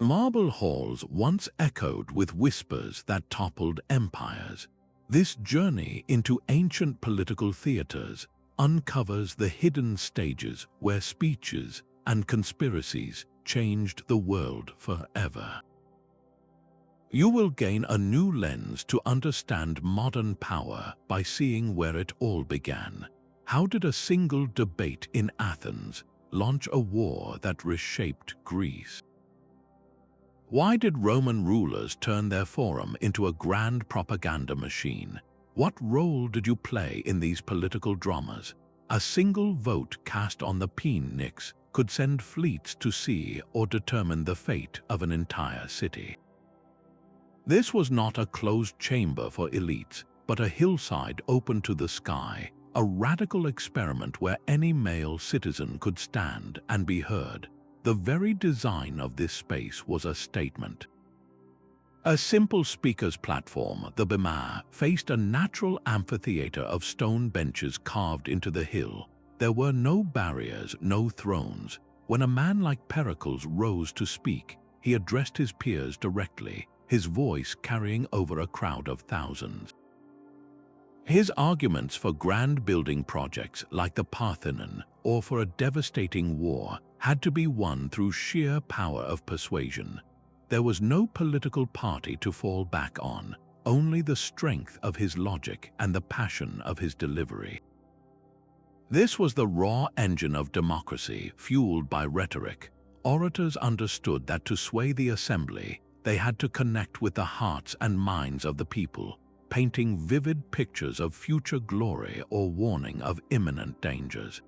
Marble halls once echoed with whispers that toppled empires. This journey into ancient political theaters uncovers the hidden stages where speeches and conspiracies changed the world forever. You will gain a new lens to understand modern power by seeing where it all began. How did a single debate in Athens launch a war that reshaped Greece? Why did Roman rulers turn their forum into a grand propaganda machine? What role did you play in these political dramas? A single vote cast on the Pnyx could send fleets to sea or determine the fate of an entire city. This was not a closed chamber for elites, but a hillside open to the sky, a radical experiment where any male citizen could stand and be heard. The very design of this space was a statement. A simple speaker's platform, the bema, faced a natural amphitheater of stone benches carved into the hill. There were no barriers, no thrones. When a man like Pericles rose to speak, he addressed his peers directly, his voice carrying over a crowd of thousands. His arguments for grand building projects like the Parthenon or for a devastating war had to be won through sheer power of persuasion. There was no political party to fall back on, only the strength of his logic and the passion of his delivery. This was the raw engine of democracy, fueled by rhetoric. Orators understood that to sway the assembly, they had to connect with the hearts and minds of the people, painting vivid pictures of future glory or warning of imminent dangers.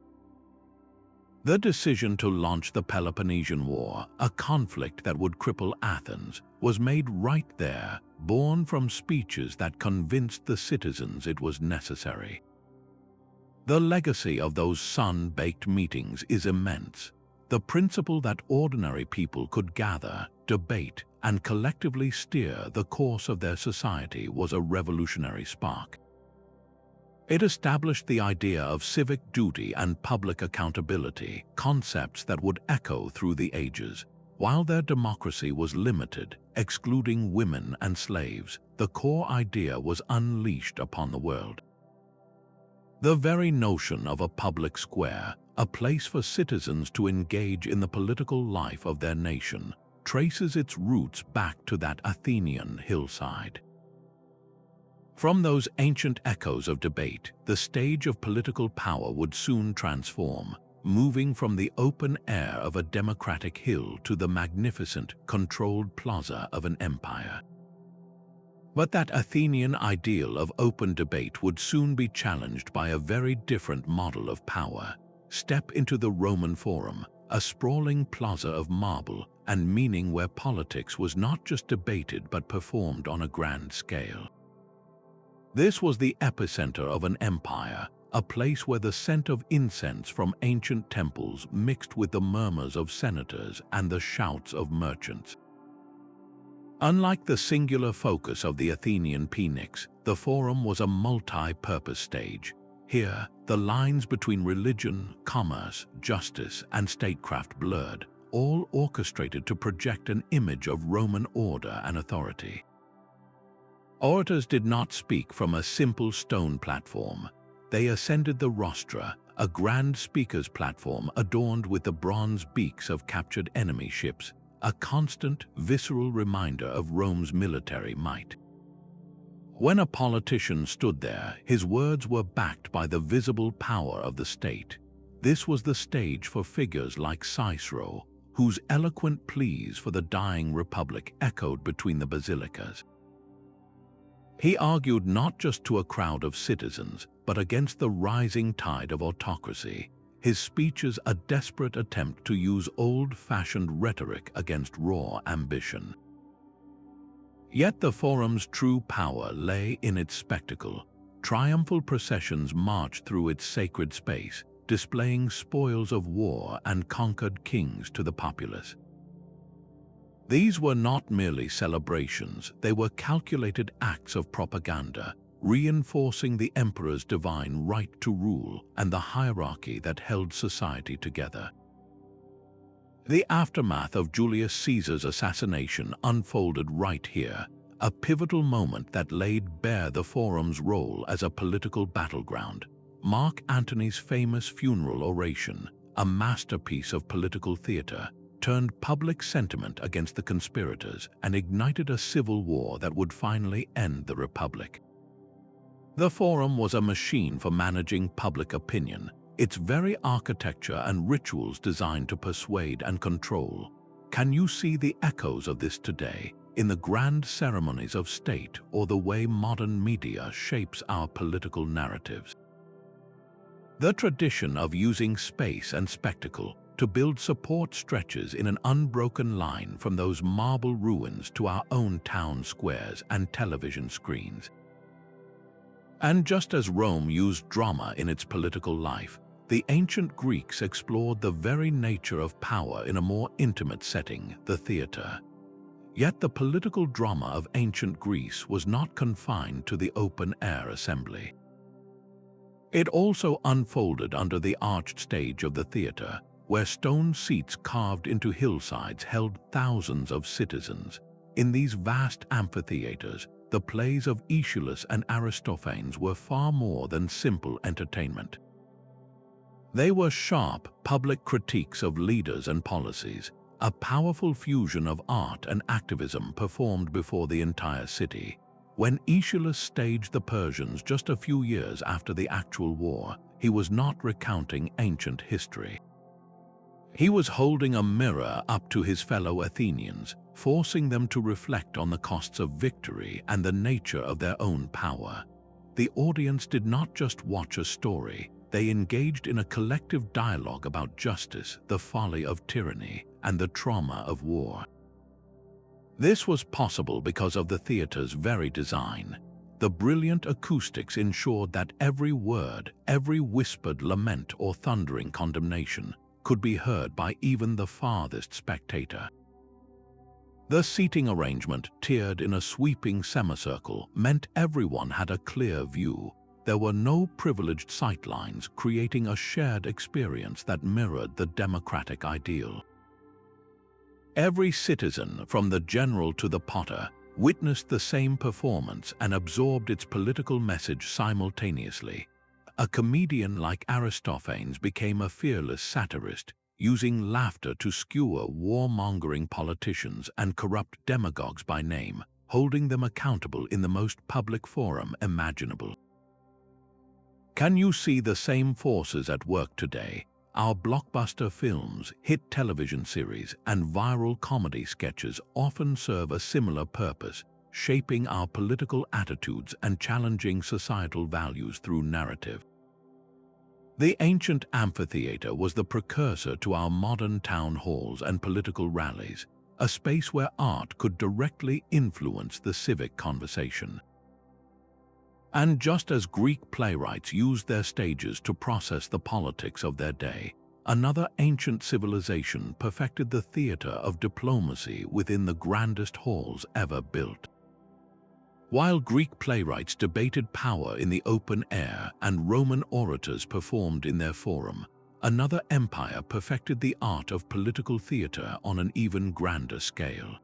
The decision to launch the Peloponnesian War, a conflict that would cripple Athens, was made right there, born from speeches that convinced the citizens it was necessary. The legacy of those sun-baked meetings is immense. The principle that ordinary people could gather, debate, and collectively steer the course of their society was a revolutionary spark. It established the idea of civic duty and public accountability, concepts that would echo through the ages. While their democracy was limited, excluding women and slaves, the core idea was unleashed upon the world. The very notion of a public square, a place for citizens to engage in the political life of their nation, traces its roots back to that Athenian hillside. From those ancient echoes of debate, the stage of political power would soon transform, moving from the open air of a democratic hill to the magnificent, controlled plaza of an empire. But that Athenian ideal of open debate would soon be challenged by a very different model of power. Step into the Roman Forum, a sprawling plaza of marble and meaning where politics was not just debated but performed on a grand scale. This was the epicenter of an empire, a place where the scent of incense from ancient temples mixed with the murmurs of senators and the shouts of merchants. Unlike the singular focus of the Athenian Pnyx, the Forum was a multi-purpose stage. Here, the lines between religion, commerce, justice, and statecraft blurred, all orchestrated to project an image of Roman order and authority. Orators did not speak from a simple stone platform. They ascended the rostra, a grand speaker's platform adorned with the bronze beaks of captured enemy ships, a constant, visceral reminder of Rome's military might. When a politician stood there, his words were backed by the visible power of the state. This was the stage for figures like Cicero, whose eloquent pleas for the dying republic echoed between the basilicas. He argued not just to a crowd of citizens, but against the rising tide of autocracy, his speeches a desperate attempt to use old-fashioned rhetoric against raw ambition. Yet the Forum's true power lay in its spectacle. Triumphal processions marched through its sacred space, displaying spoils of war and conquered kings to the populace. These were not merely celebrations, they were calculated acts of propaganda, reinforcing the emperor's divine right to rule and the hierarchy that held society together. The aftermath of Julius Caesar's assassination unfolded right here, a pivotal moment that laid bare the Forum's role as a political battleground. Mark Antony's famous funeral oration, a masterpiece of political theater, turned public sentiment against the conspirators and ignited a civil war that would finally end the Republic. The Forum was a machine for managing public opinion, its very architecture and rituals designed to persuade and control. Can you see the echoes of this today, in the grand ceremonies of state or the way modern media shapes our political narratives? The tradition of using space and spectacle to build support stretches in an unbroken line from those marble ruins to our own town squares and television screens. And just as Rome used drama in its political life, the ancient Greeks explored the very nature of power in a more intimate setting, the theater. Yet the political drama of ancient Greece was not confined to the open-air assembly. It also unfolded under the arched stage of the theater, where stone seats carved into hillsides held thousands of citizens. In these vast amphitheaters, the plays of Aeschylus and Aristophanes were far more than simple entertainment. They were sharp, public critiques of leaders and policies, a powerful fusion of art and activism performed before the entire city. When Aeschylus staged the Persians just a few years after the actual war, he was not recounting ancient history. He was holding a mirror up to his fellow Athenians, forcing them to reflect on the costs of victory and the nature of their own power. The audience did not just watch a story, they engaged in a collective dialogue about justice, the folly of tyranny, and the trauma of war. This was possible because of the theater's very design. The brilliant acoustics ensured that every word, every whispered lament or thundering condemnation could be heard by even the farthest spectator. The seating arrangement, tiered in a sweeping semicircle, meant everyone had a clear view. There were no privileged sightlines, creating a shared experience that mirrored the democratic ideal. Every citizen, from the general to the potter, witnessed the same performance and absorbed its political message simultaneously. A comedian like Aristophanes became a fearless satirist, using laughter to skewer warmongering politicians and corrupt demagogues by name, holding them accountable in the most public forum imaginable. Can you see the same forces at work today? Our blockbuster films, hit television series, and viral comedy sketches often serve a similar purpose, shaping our political attitudes and challenging societal values through narrative. The ancient amphitheater was the precursor to our modern town halls and political rallies, a space where art could directly influence the civic conversation. And just as Greek playwrights used their stages to process the politics of their day, another ancient civilization perfected the theater of diplomacy within the grandest halls ever built. While Greek playwrights debated power in the open air and Roman orators performed in their forum, another empire perfected the art of political theater on an even grander scale.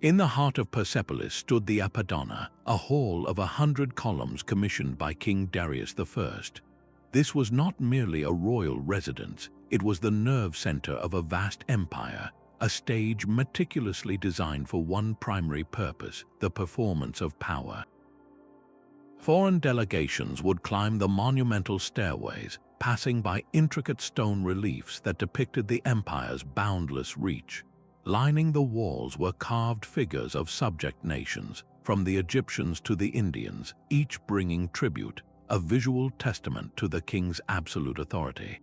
In the heart of Persepolis stood the Apadana, a hall of 100 columns commissioned by King Darius I. This was not merely a royal residence, it was the nerve center of a vast empire, a stage meticulously designed for one primary purpose, the performance of power. Foreign delegations would climb the monumental stairways, passing by intricate stone reliefs that depicted the empire's boundless reach. Lining the walls were carved figures of subject nations, from the Egyptians to the Indians, each bringing tribute, a visual testament to the king's absolute authority.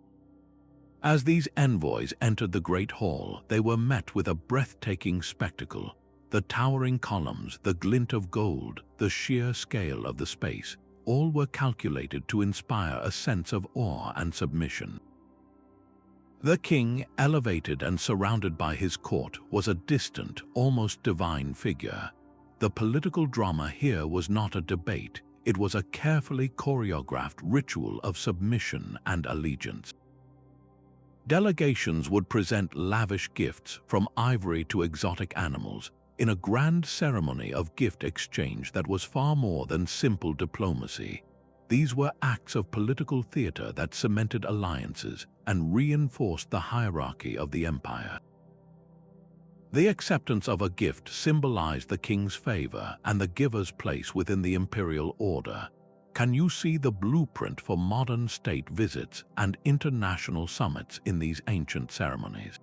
As these envoys entered the Great Hall, they were met with a breathtaking spectacle. The towering columns, the glint of gold, the sheer scale of the space, all were calculated to inspire a sense of awe and submission. The king, elevated and surrounded by his court, was a distant, almost divine figure. The political drama here was not a debate, it was a carefully choreographed ritual of submission and allegiance. Delegations would present lavish gifts, from ivory to exotic animals, in a grand ceremony of gift exchange that was far more than simple diplomacy. These were acts of political theater that cemented alliances and reinforced the hierarchy of the empire. The acceptance of a gift symbolized the king's favor and the giver's place within the imperial order. Can you see the blueprint for modern state visits and international summits in these ancient ceremonies?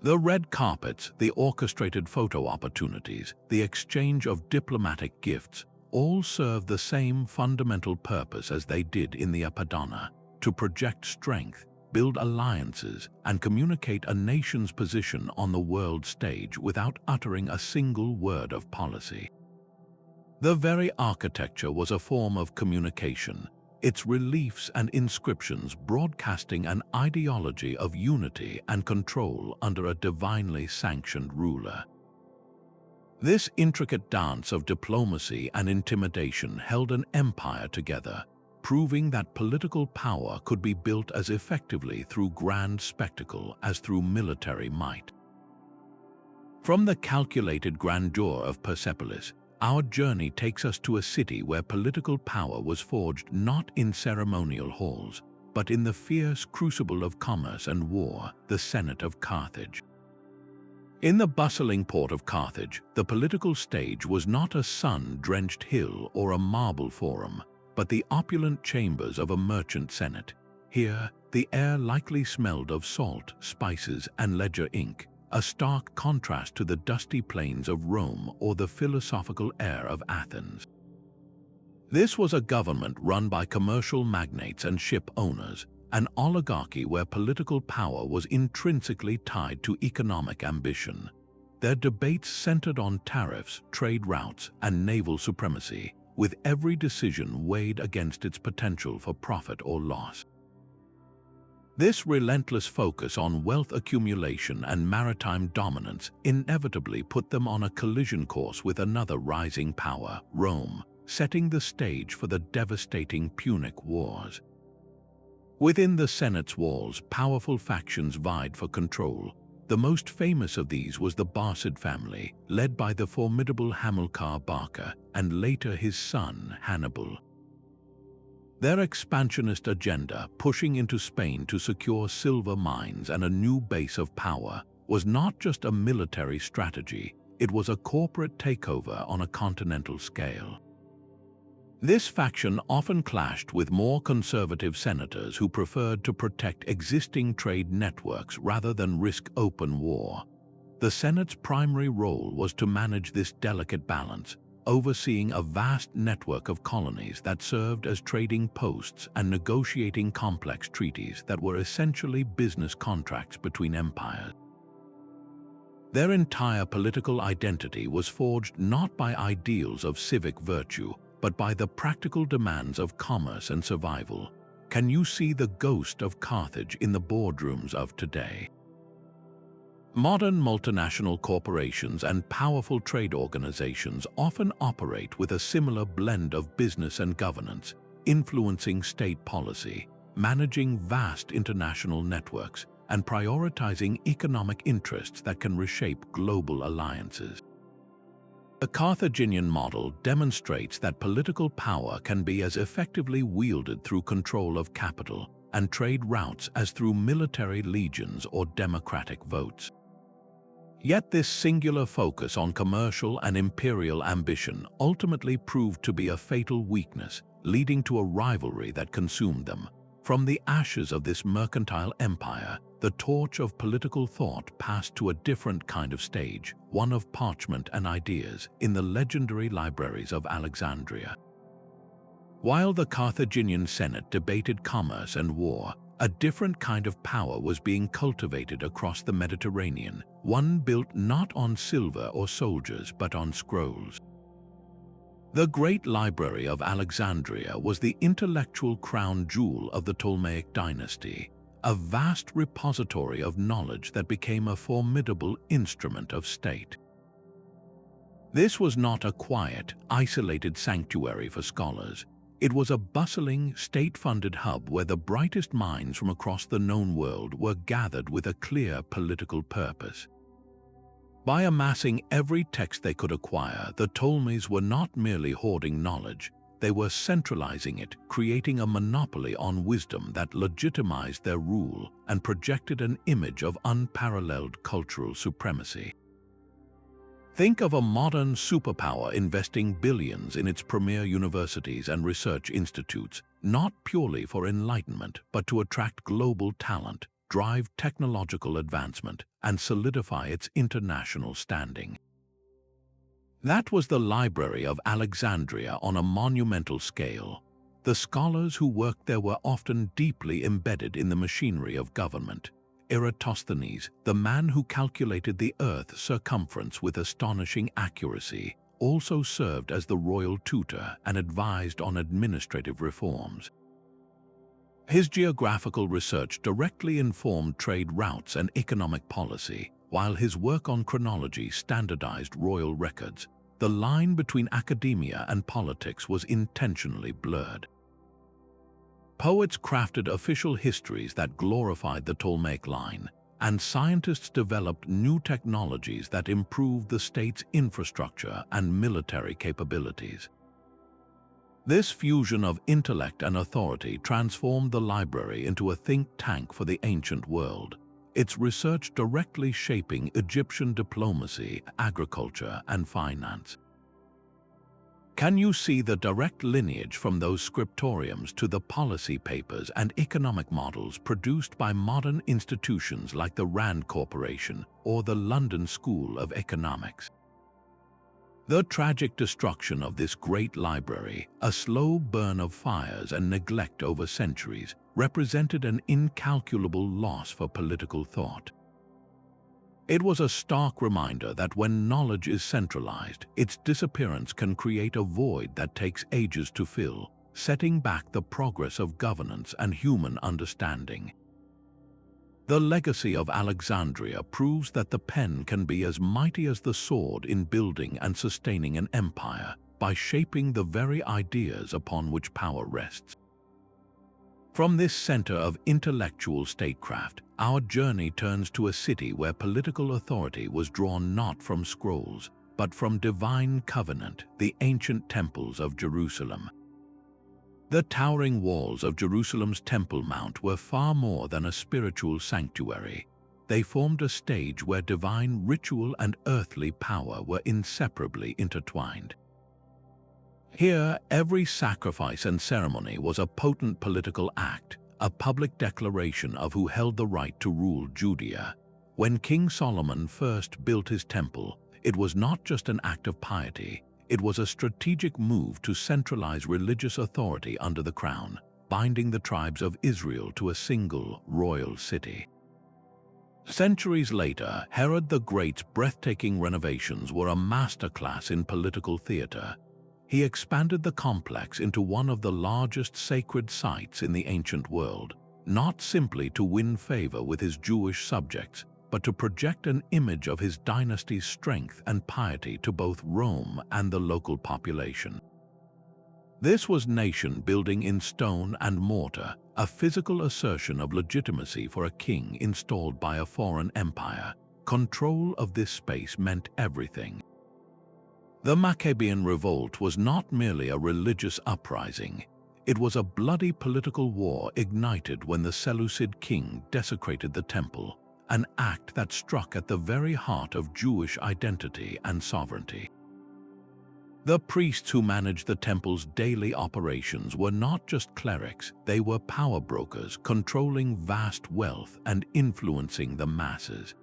The red carpets, the orchestrated photo opportunities, the exchange of diplomatic gifts, all serve the same fundamental purpose as they did in the Apadana: to project strength, build alliances, and communicate a nation's position on the world stage without uttering a single word of policy. The very architecture was a form of communication, its reliefs and inscriptions broadcasting an ideology of unity and control under a divinely sanctioned ruler. This intricate dance of diplomacy and intimidation held an empire together, proving that political power could be built as effectively through grand spectacle as through military might. From the calculated grandeur of Persepolis, our journey takes us to a city where political power was forged not in ceremonial halls, but in the fierce crucible of commerce and war, the Senate of Carthage. In the bustling port of Carthage, the political stage was not a sun-drenched hill or a marble forum, but the opulent chambers of a merchant senate. Here, the air likely smelled of salt, spices, and ledger ink, a stark contrast to the dusty plains of Rome or the philosophical air of Athens. This was a government run by commercial magnates and ship owners, an oligarchy where political power was intrinsically tied to economic ambition. Their debates centered on tariffs, trade routes, and naval supremacy, with every decision weighed against its potential for profit or loss. This relentless focus on wealth accumulation and maritime dominance inevitably put them on a collision course with another rising power, Rome, setting the stage for the devastating Punic Wars. Within the Senate's walls, powerful factions vied for control. The most famous of these was the Barcid family, led by the formidable Hamilcar Barca and later his son Hannibal. Their expansionist agenda, pushing into Spain to secure silver mines and a new base of power, was not just a military strategy, it was a corporate takeover on a continental scale. This faction often clashed with more conservative senators who preferred to protect existing trade networks rather than risk open war. The Senate's primary role was to manage this delicate balance, overseeing a vast network of colonies that served as trading posts and negotiating complex treaties that were essentially business contracts between empires. Their entire political identity was forged not by ideals of civic virtue, but by the practical demands of commerce and survival. Can you see the ghost of Carthage in the boardrooms of today? Modern multinational corporations and powerful trade organizations often operate with a similar blend of business and governance, influencing state policy, managing vast international networks, and prioritizing economic interests that can reshape global alliances. The Carthaginian model demonstrates that political power can be as effectively wielded through control of capital and trade routes as through military legions or democratic votes. Yet this singular focus on commercial and imperial ambition ultimately proved to be a fatal weakness, leading to a rivalry that consumed them. From the ashes of this mercantile empire, the torch of political thought passed to a different kind of stage, one of parchment and ideas, in the legendary libraries of Alexandria. While the Carthaginian Senate debated commerce and war, a different kind of power was being cultivated across the Mediterranean, one built not on silver or soldiers but on scrolls. The Great Library of Alexandria was the intellectual crown jewel of the Ptolemaic dynasty, a vast repository of knowledge that became a formidable instrument of state. This was not a quiet, isolated sanctuary for scholars. It was a bustling, state-funded hub where the brightest minds from across the known world were gathered with a clear political purpose. By amassing every text they could acquire, the Ptolemies were not merely hoarding knowledge, they were centralizing it, creating a monopoly on wisdom that legitimized their rule and projected an image of unparalleled cultural supremacy. Think of a modern superpower investing billions in its premier universities and research institutes, not purely for enlightenment, but to attract global talent, drive technological advancement, and solidify its international standing. That was the Library of Alexandria on a monumental scale. The scholars who worked there were often deeply embedded in the machinery of government. Eratosthenes, the man who calculated the Earth's circumference with astonishing accuracy, also served as the royal tutor and advised on administrative reforms. His geographical research directly informed trade routes and economic policy, while his work on chronology standardized royal records. The line between academia and politics was intentionally blurred. Poets crafted official histories that glorified the Ptolemaic line, and scientists developed new technologies that improved the state's infrastructure and military capabilities. This fusion of intellect and authority transformed the library into a think tank for the ancient world, its research directly shaping Egyptian diplomacy, agriculture, and finance. Can you see the direct lineage from those scriptoriums to the policy papers and economic models produced by modern institutions like the Rand Corporation or the London School of Economics? The tragic destruction of this great library, a slow burn of fires and neglect over centuries, represented an incalculable loss for political thought. It was a stark reminder that when knowledge is centralized, its disappearance can create a void that takes ages to fill, setting back the progress of governance and human understanding. The legacy of Alexandria proves that the pen can be as mighty as the sword in building and sustaining an empire by shaping the very ideas upon which power rests. From this center of intellectual statecraft, our journey turns to a city where political authority was drawn not from scrolls, but from divine covenant, the ancient temples of Jerusalem. The towering walls of Jerusalem's Temple Mount were far more than a spiritual sanctuary. They formed a stage where divine ritual and earthly power were inseparably intertwined. Here, every sacrifice and ceremony was a potent political act, a public declaration of who held the right to rule Judea. When King Solomon first built his temple, it was not just an act of piety, it was a strategic move to centralize religious authority under the crown, binding the tribes of Israel to a single royal city. Centuries later, Herod the Great's breathtaking renovations were a masterclass in political theater. He expanded the complex into one of the largest sacred sites in the ancient world, not simply to win favor with his Jewish subjects, but to project an image of his dynasty's strength and piety to both Rome and the local population. This was nation building in stone and mortar, a physical assertion of legitimacy for a king installed by a foreign empire. Control of this space meant everything. The Maccabean revolt was not merely a religious uprising. It was a bloody political war ignited when the Seleucid king desecrated the temple, an act that struck at the very heart of Jewish identity and sovereignty. The priests who managed the temple's daily operations were not just clerics, they were power brokers controlling vast wealth and influencing the masses.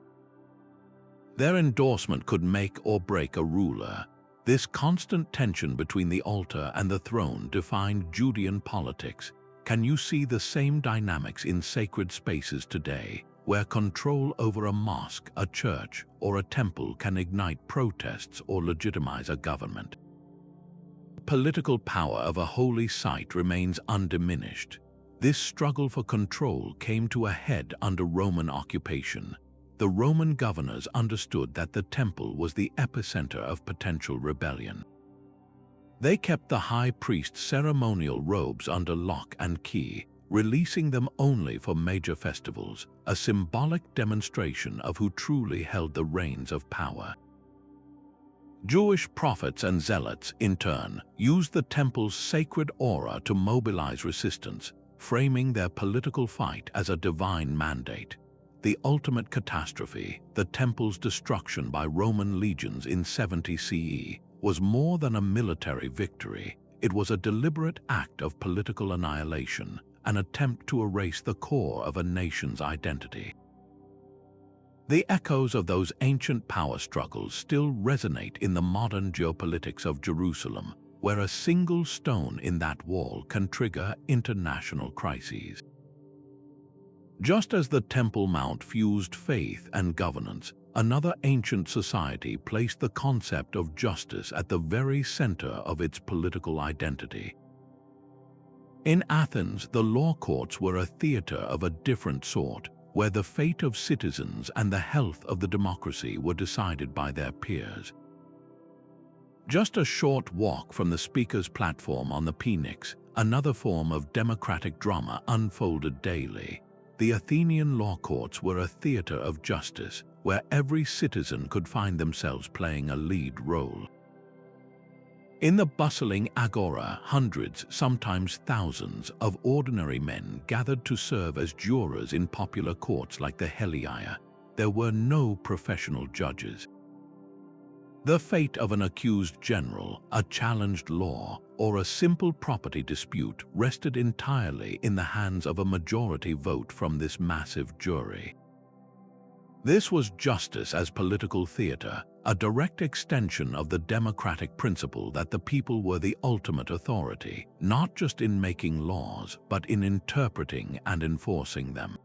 Their endorsement could make or break a ruler. This constant tension between the altar and the throne defined Judean politics. Can you see the same dynamics in sacred spaces today, where control over a mosque, a church, or a temple can ignite protests or legitimize a government? The political power of a holy site remains undiminished. This struggle for control came to a head under Roman occupation. The Roman governors understood that the temple was the epicenter of potential rebellion. They kept the high priest's ceremonial robes under lock and key, releasing them only for major festivals, a symbolic demonstration of who truly held the reins of power. Jewish prophets and zealots, in turn, used the temple's sacred aura to mobilize resistance, framing their political fight as a divine mandate. The ultimate catastrophe, the temple's destruction by Roman legions in 70 CE, was more than a military victory. It was a deliberate act of political annihilation, an attempt to erase the core of a nation's identity. The echoes of those ancient power struggles still resonate in the modern geopolitics of Jerusalem, where a single stone in that wall can trigger international crises. Just as the Temple Mount fused faith and governance, another ancient society placed the concept of justice at the very center of its political identity. In Athens, the law courts were a theater of a different sort, where the fate of citizens and the health of the democracy were decided by their peers. Just a short walk from the speaker's platform on the Pnyx, another form of democratic drama unfolded daily. The Athenian law courts were a theater of justice, where every citizen could find themselves playing a lead role. In the bustling agora, hundreds, sometimes thousands, of ordinary men gathered to serve as jurors in popular courts like the Heliaia. There were no professional judges. The fate of an accused general, a challenged law, or a simple property dispute rested entirely in the hands of a majority vote from this massive jury. This was justice as political theater, a direct extension of the democratic principle that the people were the ultimate authority, not just in making laws, but in interpreting and enforcing them.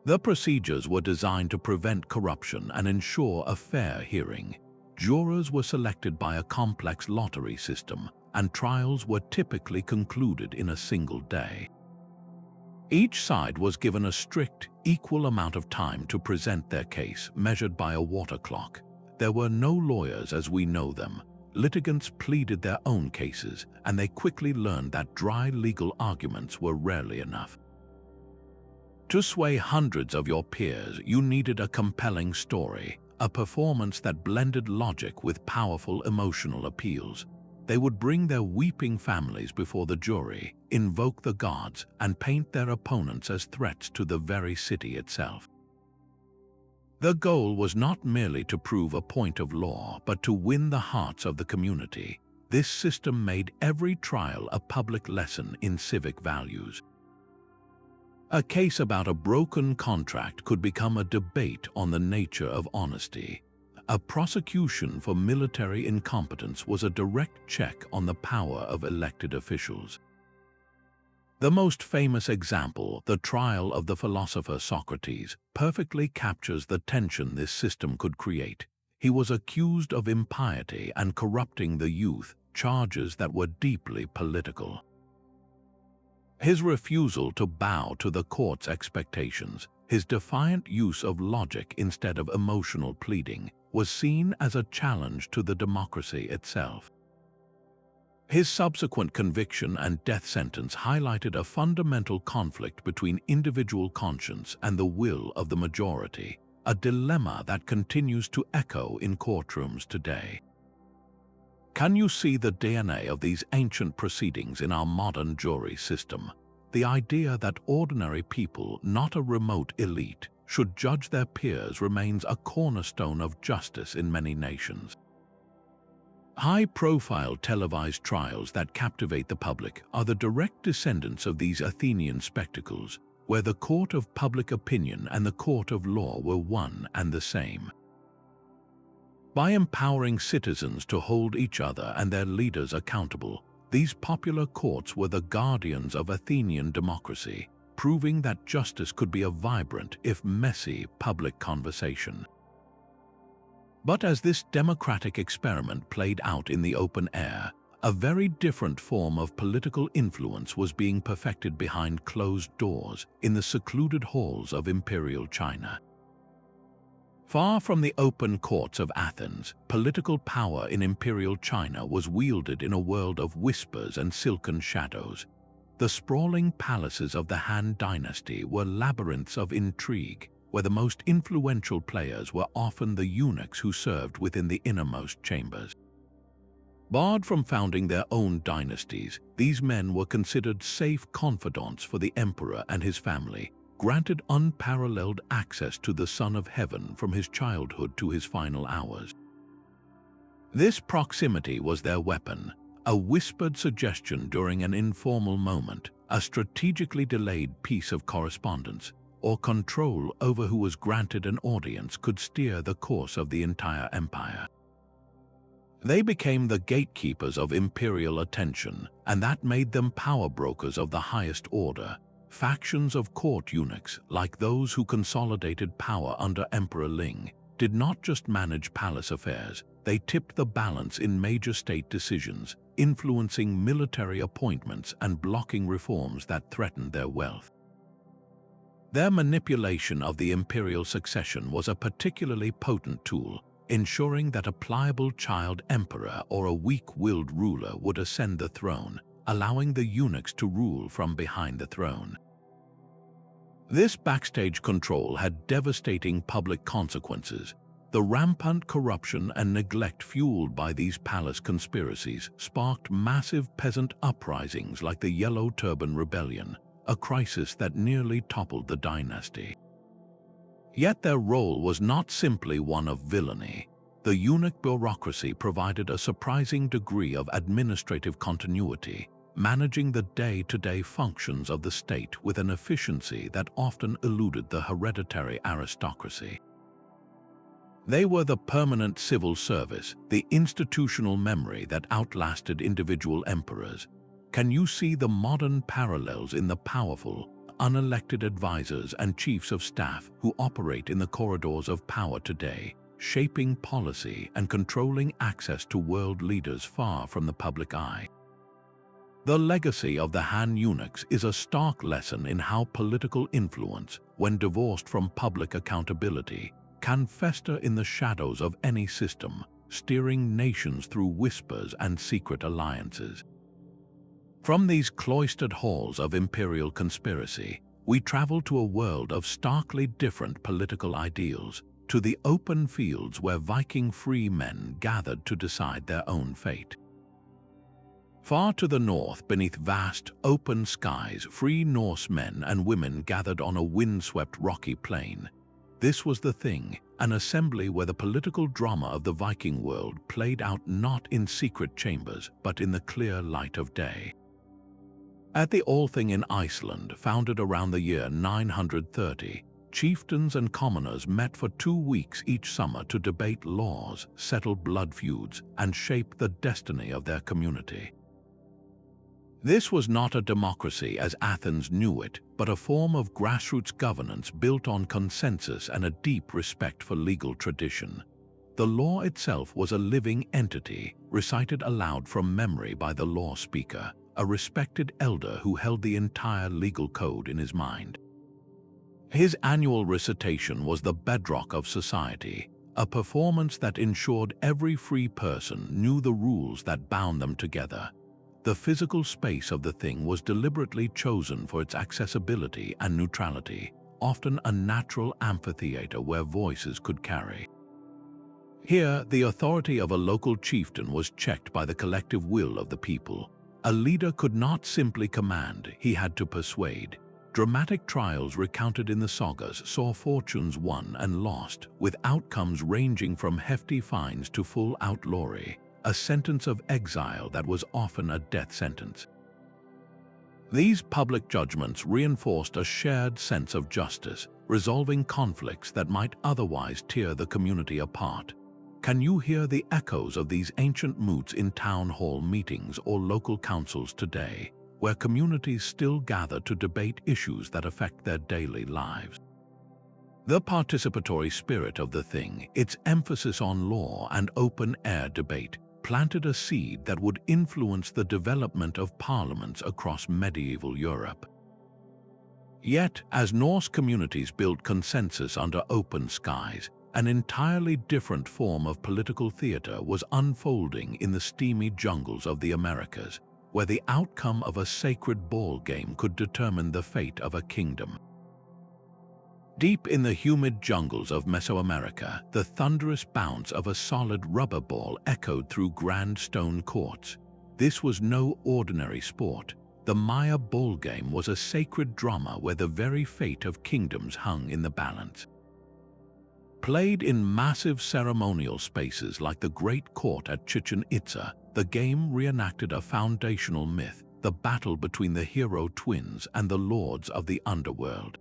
The procedures were designed to prevent corruption and ensure a fair hearing. Jurors were selected by a complex lottery system, and trials were typically concluded in a single day. Each side was given a strict, equal amount of time to present their case, measured by a water clock. There were no lawyers as we know them. Litigants pleaded their own cases, and they quickly learned that dry legal arguments were rarely enough. To sway hundreds of your peers, you needed a compelling story, a performance that blended logic with powerful emotional appeals. They would bring their weeping families before the jury, invoke the gods, and paint their opponents as threats to the very city itself. The goal was not merely to prove a point of law, but to win the hearts of the community. This system made every trial a public lesson in civic values. A case about a broken contract could become a debate on the nature of honesty. A prosecution for military incompetence was a direct check on the power of elected officials. The most famous example, the trial of the philosopher Socrates, perfectly captures the tension this system could create. He was accused of impiety and corrupting the youth, charges that were deeply political. His refusal to bow to the court's expectations, his defiant use of logic instead of emotional pleading, was seen as a challenge to the democracy itself. His subsequent conviction and death sentence highlighted a fundamental conflict between individual conscience and the will of the majority, a dilemma that continues to echo in courtrooms today. Can you see the DNA of these ancient proceedings in our modern jury system? The idea that ordinary people, not a remote elite, should judge their peers remains a cornerstone of justice in many nations. High-profile televised trials that captivate the public are the direct descendants of these Athenian spectacles, where the court of public opinion and the court of law were one and the same. By empowering citizens to hold each other and their leaders accountable, these popular courts were the guardians of Athenian democracy, proving that justice could be a vibrant, if messy, public conversation. But as this democratic experiment played out in the open air, a very different form of political influence was being perfected behind closed doors in the secluded halls of Imperial China. Far from the open courts of Athens, political power in Imperial China was wielded in a world of whispers and silken shadows. The sprawling palaces of the Han Dynasty were labyrinths of intrigue, where the most influential players were often the eunuchs who served within the innermost chambers. Barred from founding their own dynasties, these men were considered safe confidants for the emperor and his family, granted unparalleled access to the Son of Heaven from his childhood to his final hours. This proximity was their weapon, a whispered suggestion during an informal moment, a strategically delayed piece of correspondence, or control over who was granted an audience could steer the course of the entire empire. They became the gatekeepers of imperial attention, and that made them power brokers of the highest order. Factions of court eunuchs, like those who consolidated power under Emperor Ling, did not just manage palace affairs, they tipped the balance in major state decisions, influencing military appointments and blocking reforms that threatened their wealth. Their manipulation of the imperial succession was a particularly potent tool, ensuring that a pliable child emperor or a weak-willed ruler would ascend the throne, allowing the eunuchs to rule from behind the throne. This backstage control had devastating public consequences. The rampant corruption and neglect fueled by these palace conspiracies sparked massive peasant uprisings like the Yellow Turban Rebellion, a crisis that nearly toppled the dynasty. Yet their role was not simply one of villainy. The eunuch bureaucracy provided a surprising degree of administrative continuity, managing the day-to-day functions of the state with an efficiency that often eluded the hereditary aristocracy. They were the permanent civil service, the institutional memory that outlasted individual emperors. Can you see the modern parallels in the powerful, unelected advisors and chiefs of staff who operate in the corridors of power today, shaping policy and controlling access to world leaders far from the public eye? The legacy of the Han eunuchs is a stark lesson in how political influence, when divorced from public accountability, can fester in the shadows of any system, steering nations through whispers and secret alliances. From these cloistered halls of imperial conspiracy, we travel to a world of starkly different political ideals, to the open fields where Viking free men gathered to decide their own fate. Far to the north, beneath vast, open skies, free Norse men and women gathered on a windswept rocky plain. This was the Thing, an assembly where the political drama of the Viking world played out not in secret chambers, but in the clear light of day. At the Althing in Iceland, founded around the year 930, chieftains and commoners met for 2 weeks each summer to debate laws, settle blood feuds, and shape the destiny of their community. This was not a democracy as Athens knew it, but a form of grassroots governance built on consensus and a deep respect for legal tradition. The law itself was a living entity, recited aloud from memory by the law speaker, a respected elder who held the entire legal code in his mind. His annual recitation was the bedrock of society, a performance that ensured every free person knew the rules that bound them together. The physical space of the Thing was deliberately chosen for its accessibility and neutrality, often a natural amphitheater where voices could carry. Here, the authority of a local chieftain was checked by the collective will of the people. A leader could not simply command, he had to persuade. Dramatic trials recounted in the sagas saw fortunes won and lost, with outcomes ranging from hefty fines to full outlawry, a sentence of exile that was often a death sentence. These public judgments reinforced a shared sense of justice, resolving conflicts that might otherwise tear the community apart. Can you hear the echoes of these ancient moots in town hall meetings or local councils today, where communities still gather to debate issues that affect their daily lives? The participatory spirit of the Thing, its emphasis on law and open-air debate, planted a seed that would influence the development of parliaments across medieval Europe. Yet, as Norse communities built consensus under open skies, An entirely different form of political theater was unfolding in the steamy jungles of the Americas, where the outcome of a sacred ball game could determine the fate of a kingdom. Deep in the humid jungles of Mesoamerica, the thunderous bounce of a solid rubber ball echoed through grand stone courts. This was no ordinary sport. The Maya ball game was a sacred drama where the very fate of kingdoms hung in the balance. Played in massive ceremonial spaces like the Great Court at Chichen Itza, the game reenacted a foundational myth, the battle between the hero twins and the lords of the underworld.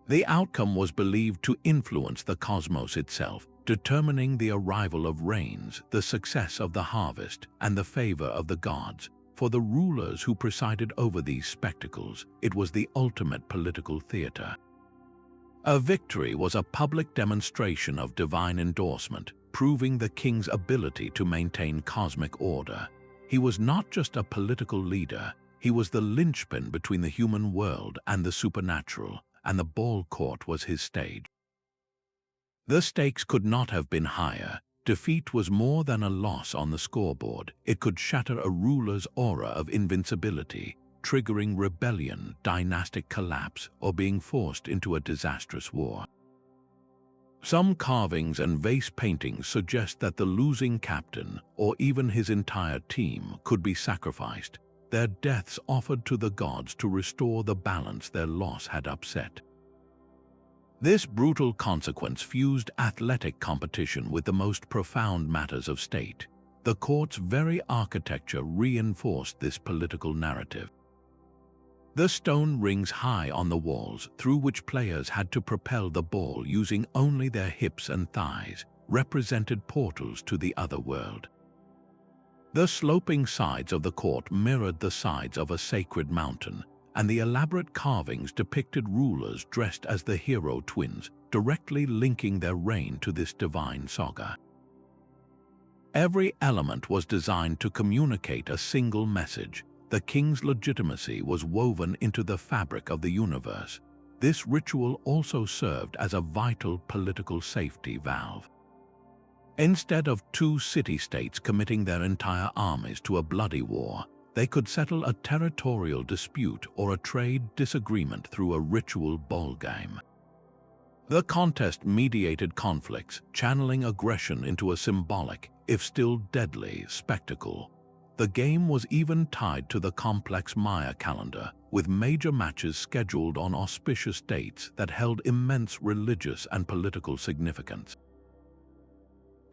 The outcome was believed to influence the cosmos itself, determining the arrival of rains, the success of the harvest, and the favor of the gods. For the rulers who presided over these spectacles, it was the ultimate political theater. A victory was a public demonstration of divine endorsement, proving the king's ability to maintain cosmic order. He was not just a political leader, he was the linchpin between the human world and the supernatural, and the ball court was his stage. The stakes could not have been higher. Defeat was more than a loss on the scoreboard. It could shatter a ruler's aura of invincibility, triggering rebellion, dynastic collapse, or being forced into a disastrous war. Some carvings and vase paintings suggest that the losing captain, or even his entire team, could be sacrificed, their deaths offered to the gods to restore the balance their loss had upset. This brutal consequence fused athletic competition with the most profound matters of state. The court's very architecture reinforced this political narrative. The stone rings high on the walls, through which players had to propel the ball using only their hips and thighs, represented portals to the other world. The sloping sides of the court mirrored the sides of a sacred mountain, and the elaborate carvings depicted rulers dressed as the hero twins, directly linking their reign to this divine saga. Every element was designed to communicate a single message. The king's legitimacy was woven into the fabric of the universe. This ritual also served as a vital political safety valve. Instead of two city-states committing their entire armies to a bloody war, they could settle a territorial dispute or a trade disagreement through a ritual ball game. The contest mediated conflicts, channeling aggression into a symbolic, if still deadly, spectacle. The game was even tied to the complex Maya calendar, with major matches scheduled on auspicious dates that held immense religious and political significance.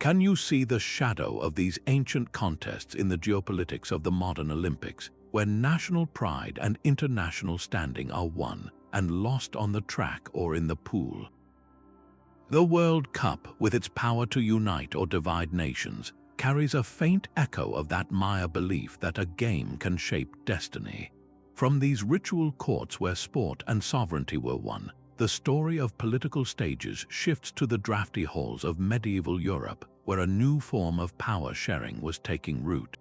Can you see the shadow of these ancient contests in the geopolitics of the modern Olympics, where national pride and international standing are won and lost on the track or in the pool? The World Cup, with its power to unite or divide nations, carries a faint echo of that Maya belief that a game can shape destiny. From these ritual courts where sport and sovereignty were won, the story of political stages shifts to the drafty halls of medieval Europe, where a new form of power sharing was taking root.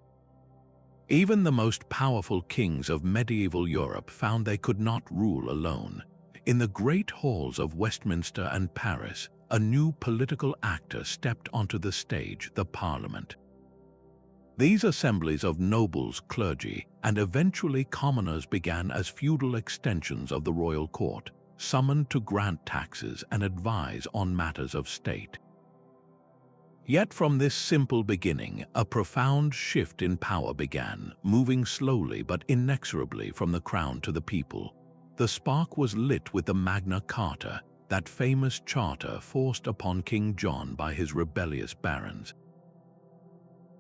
Even the most powerful kings of medieval Europe found they could not rule alone. In the great halls of Westminster and Paris, a new political actor stepped onto the stage, the Parliament. These assemblies of nobles, clergy, and eventually commoners began as feudal extensions of the royal court, summoned to grant taxes and advise on matters of state. Yet from this simple beginning, a profound shift in power began, moving slowly but inexorably from the crown to the people. The spark was lit with the Magna Carta, that famous charter forced upon King John by his rebellious barons.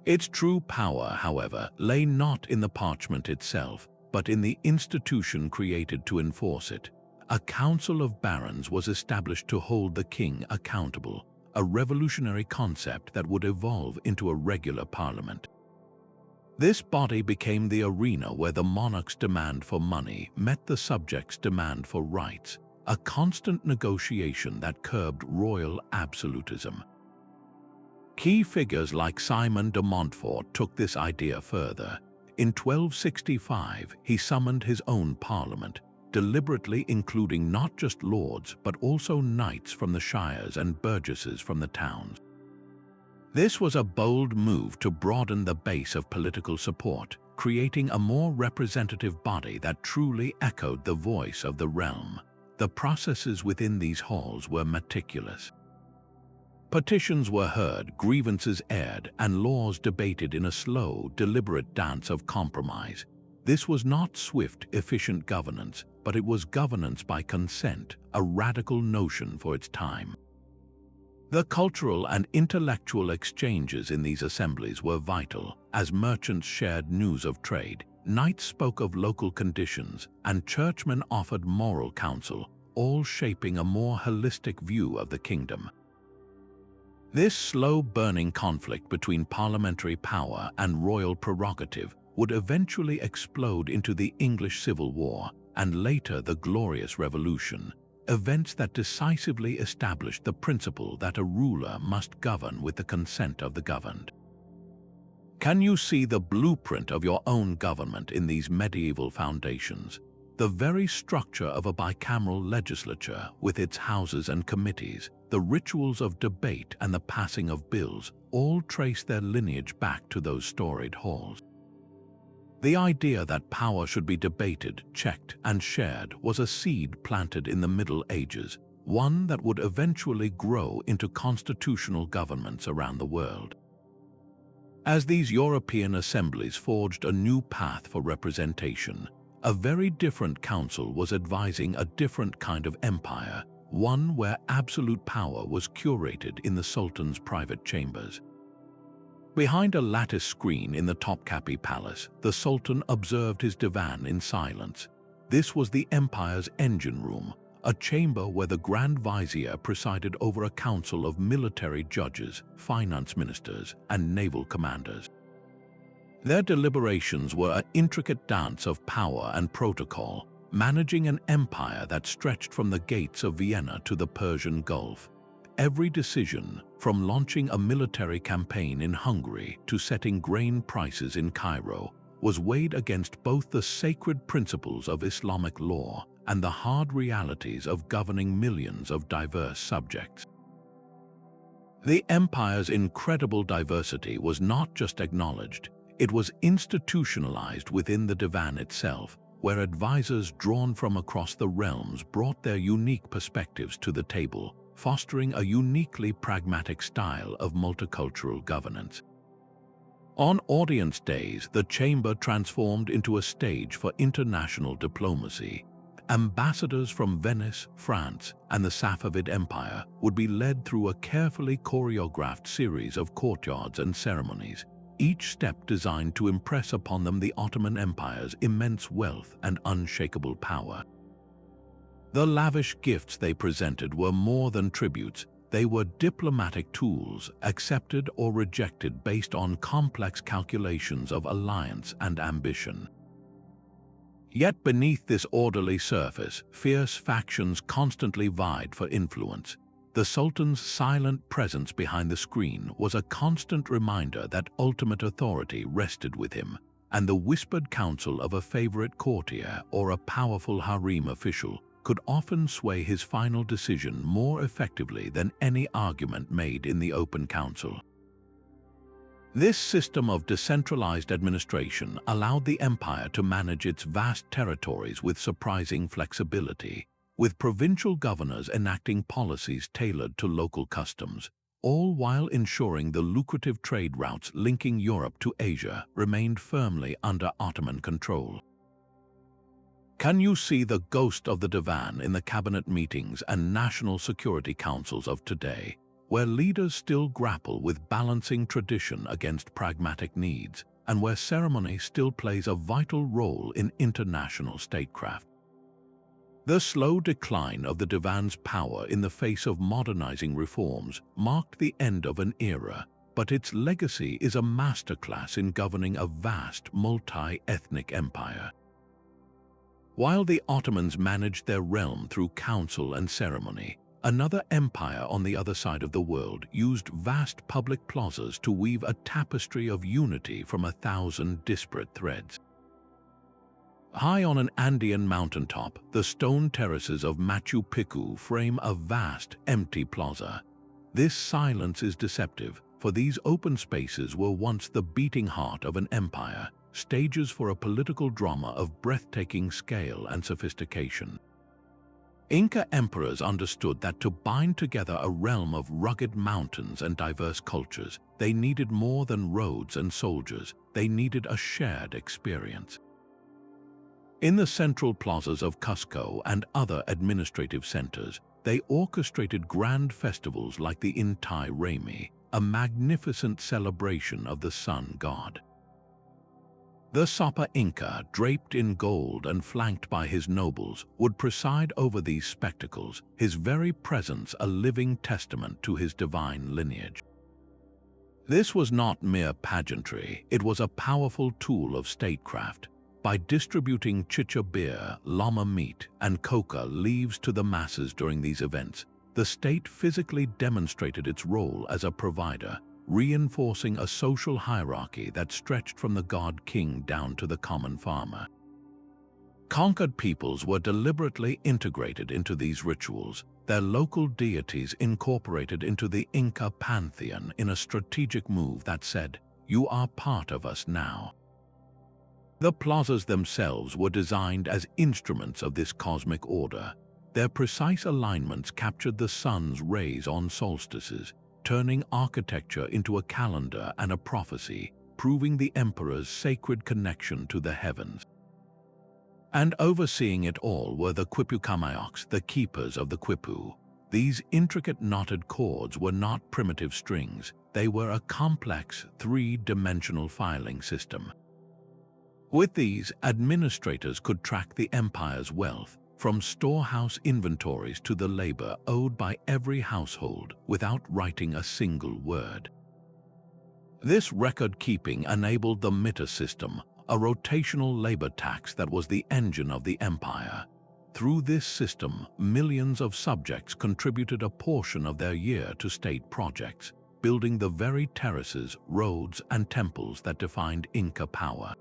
Its true power, however, lay not in the parchment itself, but in the institution created to enforce it. A council of barons was established to hold the king accountable, a revolutionary concept that would evolve into a regular parliament. This body became the arena where the monarch's demand for money met the subject's demand for rights, a constant negotiation that curbed royal absolutism. Key figures like Simon de Montfort took this idea further. In 1265, he summoned his own parliament, deliberately including not just lords but also knights from the shires and burgesses from the towns. This was a bold move to broaden the base of political support, creating a more representative body that truly echoed the voice of the realm. The processes within these halls were meticulous. Petitions were heard, grievances aired, and laws debated in a slow, deliberate dance of compromise. This was not swift, efficient governance, but it was governance by consent, a radical notion for its time. The cultural and intellectual exchanges in these assemblies were vital, as merchants shared news of trade, knights spoke of local conditions, and churchmen offered moral counsel, all shaping a more holistic view of the kingdom. This slow-burning conflict between parliamentary power and royal prerogative would eventually explode into the English Civil War and later the Glorious Revolution, events that decisively established the principle that a ruler must govern with the consent of the governed. Can you see the blueprint of your own government in these medieval foundations? The very structure of a bicameral legislature with its houses and committees, the rituals of debate and the passing of bills all trace their lineage back to those storied halls. The idea that power should be debated, checked, and shared was a seed planted in the Middle Ages, one that would eventually grow into constitutional governments around the world. As these European assemblies forged a new path for representation, a very different council was advising a different kind of empire, one where absolute power was curated in the Sultan's private chambers. Behind a lattice screen in the Topkapi Palace, the Sultan observed his Divan in silence. This was the empire's engine room, a chamber where the Grand Vizier presided over a council of military judges, finance ministers, and naval commanders. Their deliberations were an intricate dance of power and protocol, managing an empire that stretched from the gates of Vienna to the Persian Gulf. Every decision, from launching a military campaign in Hungary to setting grain prices in Cairo, was weighed against both the sacred principles of Islamic law and the hard realities of governing millions of diverse subjects. The empire's incredible diversity was not just acknowledged, it was institutionalized within the Divan itself, where advisors drawn from across the realms brought their unique perspectives to the table, fostering a uniquely pragmatic style of multicultural governance. On audience days, the chamber transformed into a stage for international diplomacy. Ambassadors from Venice, France, and the Safavid Empire would be led through a carefully choreographed series of courtyards and ceremonies, each step designed to impress upon them the Ottoman Empire's immense wealth and unshakable power. The lavish gifts they presented were more than tributes, they were diplomatic tools, accepted or rejected based on complex calculations of alliance and ambition. Yet beneath this orderly surface, fierce factions constantly vied for influence. The Sultan's silent presence behind the screen was a constant reminder that ultimate authority rested with him, and the whispered counsel of a favorite courtier or a powerful harem official could often sway his final decision more effectively than any argument made in the open council. This system of decentralized administration allowed the empire to manage its vast territories with surprising flexibility, with provincial governors enacting policies tailored to local customs, all while ensuring the lucrative trade routes linking Europe to Asia remained firmly under Ottoman control. Can you see the ghost of the Divan in the cabinet meetings and national security councils of today, where leaders still grapple with balancing tradition against pragmatic needs, and where ceremony still plays a vital role in international statecraft? The slow decline of the Divan's power in the face of modernizing reforms marked the end of an era, but its legacy is a masterclass in governing a vast, multi-ethnic empire. While the Ottomans managed their realm through council and ceremony, another empire on the other side of the world used vast public plazas to weave a tapestry of unity from 1,000 disparate threads. High on an Andean mountaintop, the stone terraces of Machu Picchu frame a vast, empty plaza. This silence is deceptive, for these open spaces were once the beating heart of an empire, stages for a political drama of breathtaking scale and sophistication. Inca emperors understood that to bind together a realm of rugged mountains and diverse cultures, they needed more than roads and soldiers. They needed a shared experience. In the central plazas of Cusco and other administrative centers, they orchestrated grand festivals like the Inti Raymi, a magnificent celebration of the sun god. The Sapa Inca, draped in gold and flanked by his nobles, would preside over these spectacles, his very presence a living testament to his divine lineage. This was not mere pageantry, it was a powerful tool of statecraft. By distributing chicha beer, llama meat, and coca leaves to the masses during these events, the state physically demonstrated its role as a provider, reinforcing a social hierarchy that stretched from the god-king down to the common farmer. Conquered peoples were deliberately integrated into these rituals, their local deities incorporated into the Inca pantheon in a strategic move that said, "You are part of us now." The plazas themselves were designed as instruments of this cosmic order. Their precise alignments captured the sun's rays on solstices, turning architecture into a calendar and a prophecy, proving the emperor's sacred connection to the heavens. And overseeing it all were the Quipucamayocs, the keepers of the quipu. These intricate knotted cords were not primitive strings, they were a complex, three-dimensional filing system. With these, administrators could track the empire's wealth, from storehouse inventories to the labor owed by every household without writing a single word. This record-keeping enabled the mita system, a rotational labor tax that was the engine of the empire. Through this system, millions of subjects contributed a portion of their year to state projects, building the very terraces, roads, and temples that defined Inca power.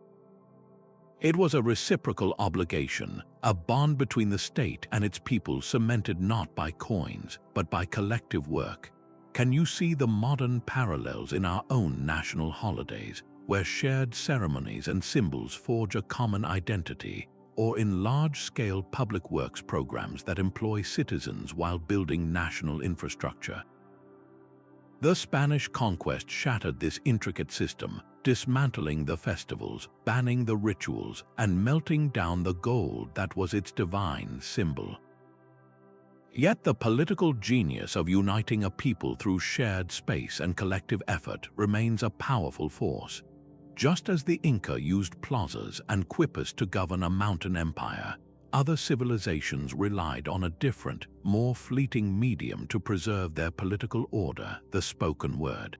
It was a reciprocal obligation, a bond between the state and its people cemented not by coins, but by collective work. Can you see the modern parallels in our own national holidays, where shared ceremonies and symbols forge a common identity, or in large-scale public works programs that employ citizens while building national infrastructure? The Spanish conquest shattered this intricate system, dismantling the festivals, banning the rituals, and melting down the gold that was its divine symbol. Yet the political genius of uniting a people through shared space and collective effort remains a powerful force. Just as the Inca used plazas and quippus to govern a mountain empire, other civilizations relied on a different, more fleeting medium to preserve their political order, the spoken word.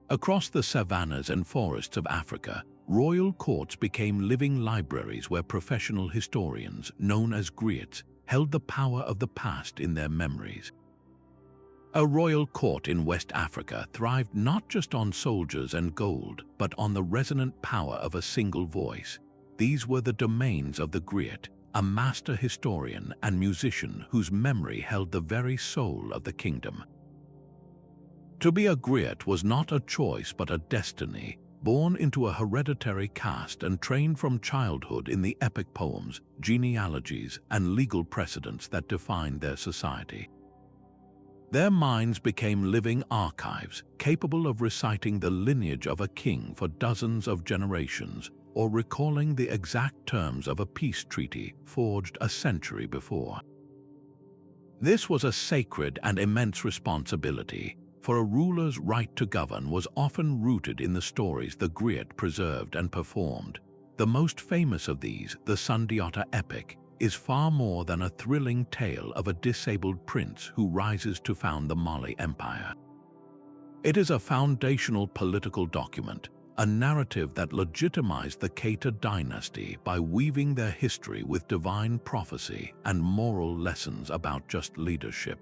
Across the savannas and forests of Africa, royal courts became living libraries where professional historians, known as griots, held the power of the past in their memories. A royal court in West Africa thrived not just on soldiers and gold, but on the resonant power of a single voice. These were the domains of the griot, a master historian and musician whose memory held the very soul of the kingdom. To be a griot was not a choice but a destiny, born into a hereditary caste and trained from childhood in the epic poems, genealogies, and legal precedents that defined their society. Their minds became living archives, capable of reciting the lineage of a king for dozens of generations, or recalling the exact terms of a peace treaty forged a century before. This was a sacred and immense responsibility, for a ruler's right to govern was often rooted in the stories the griot preserved and performed. The most famous of these, the Sundiata epic, is far more than a thrilling tale of a disabled prince who rises to found the Mali Empire. It is a foundational political document, a narrative that legitimized the Keita dynasty by weaving their history with divine prophecy and moral lessons about just leadership.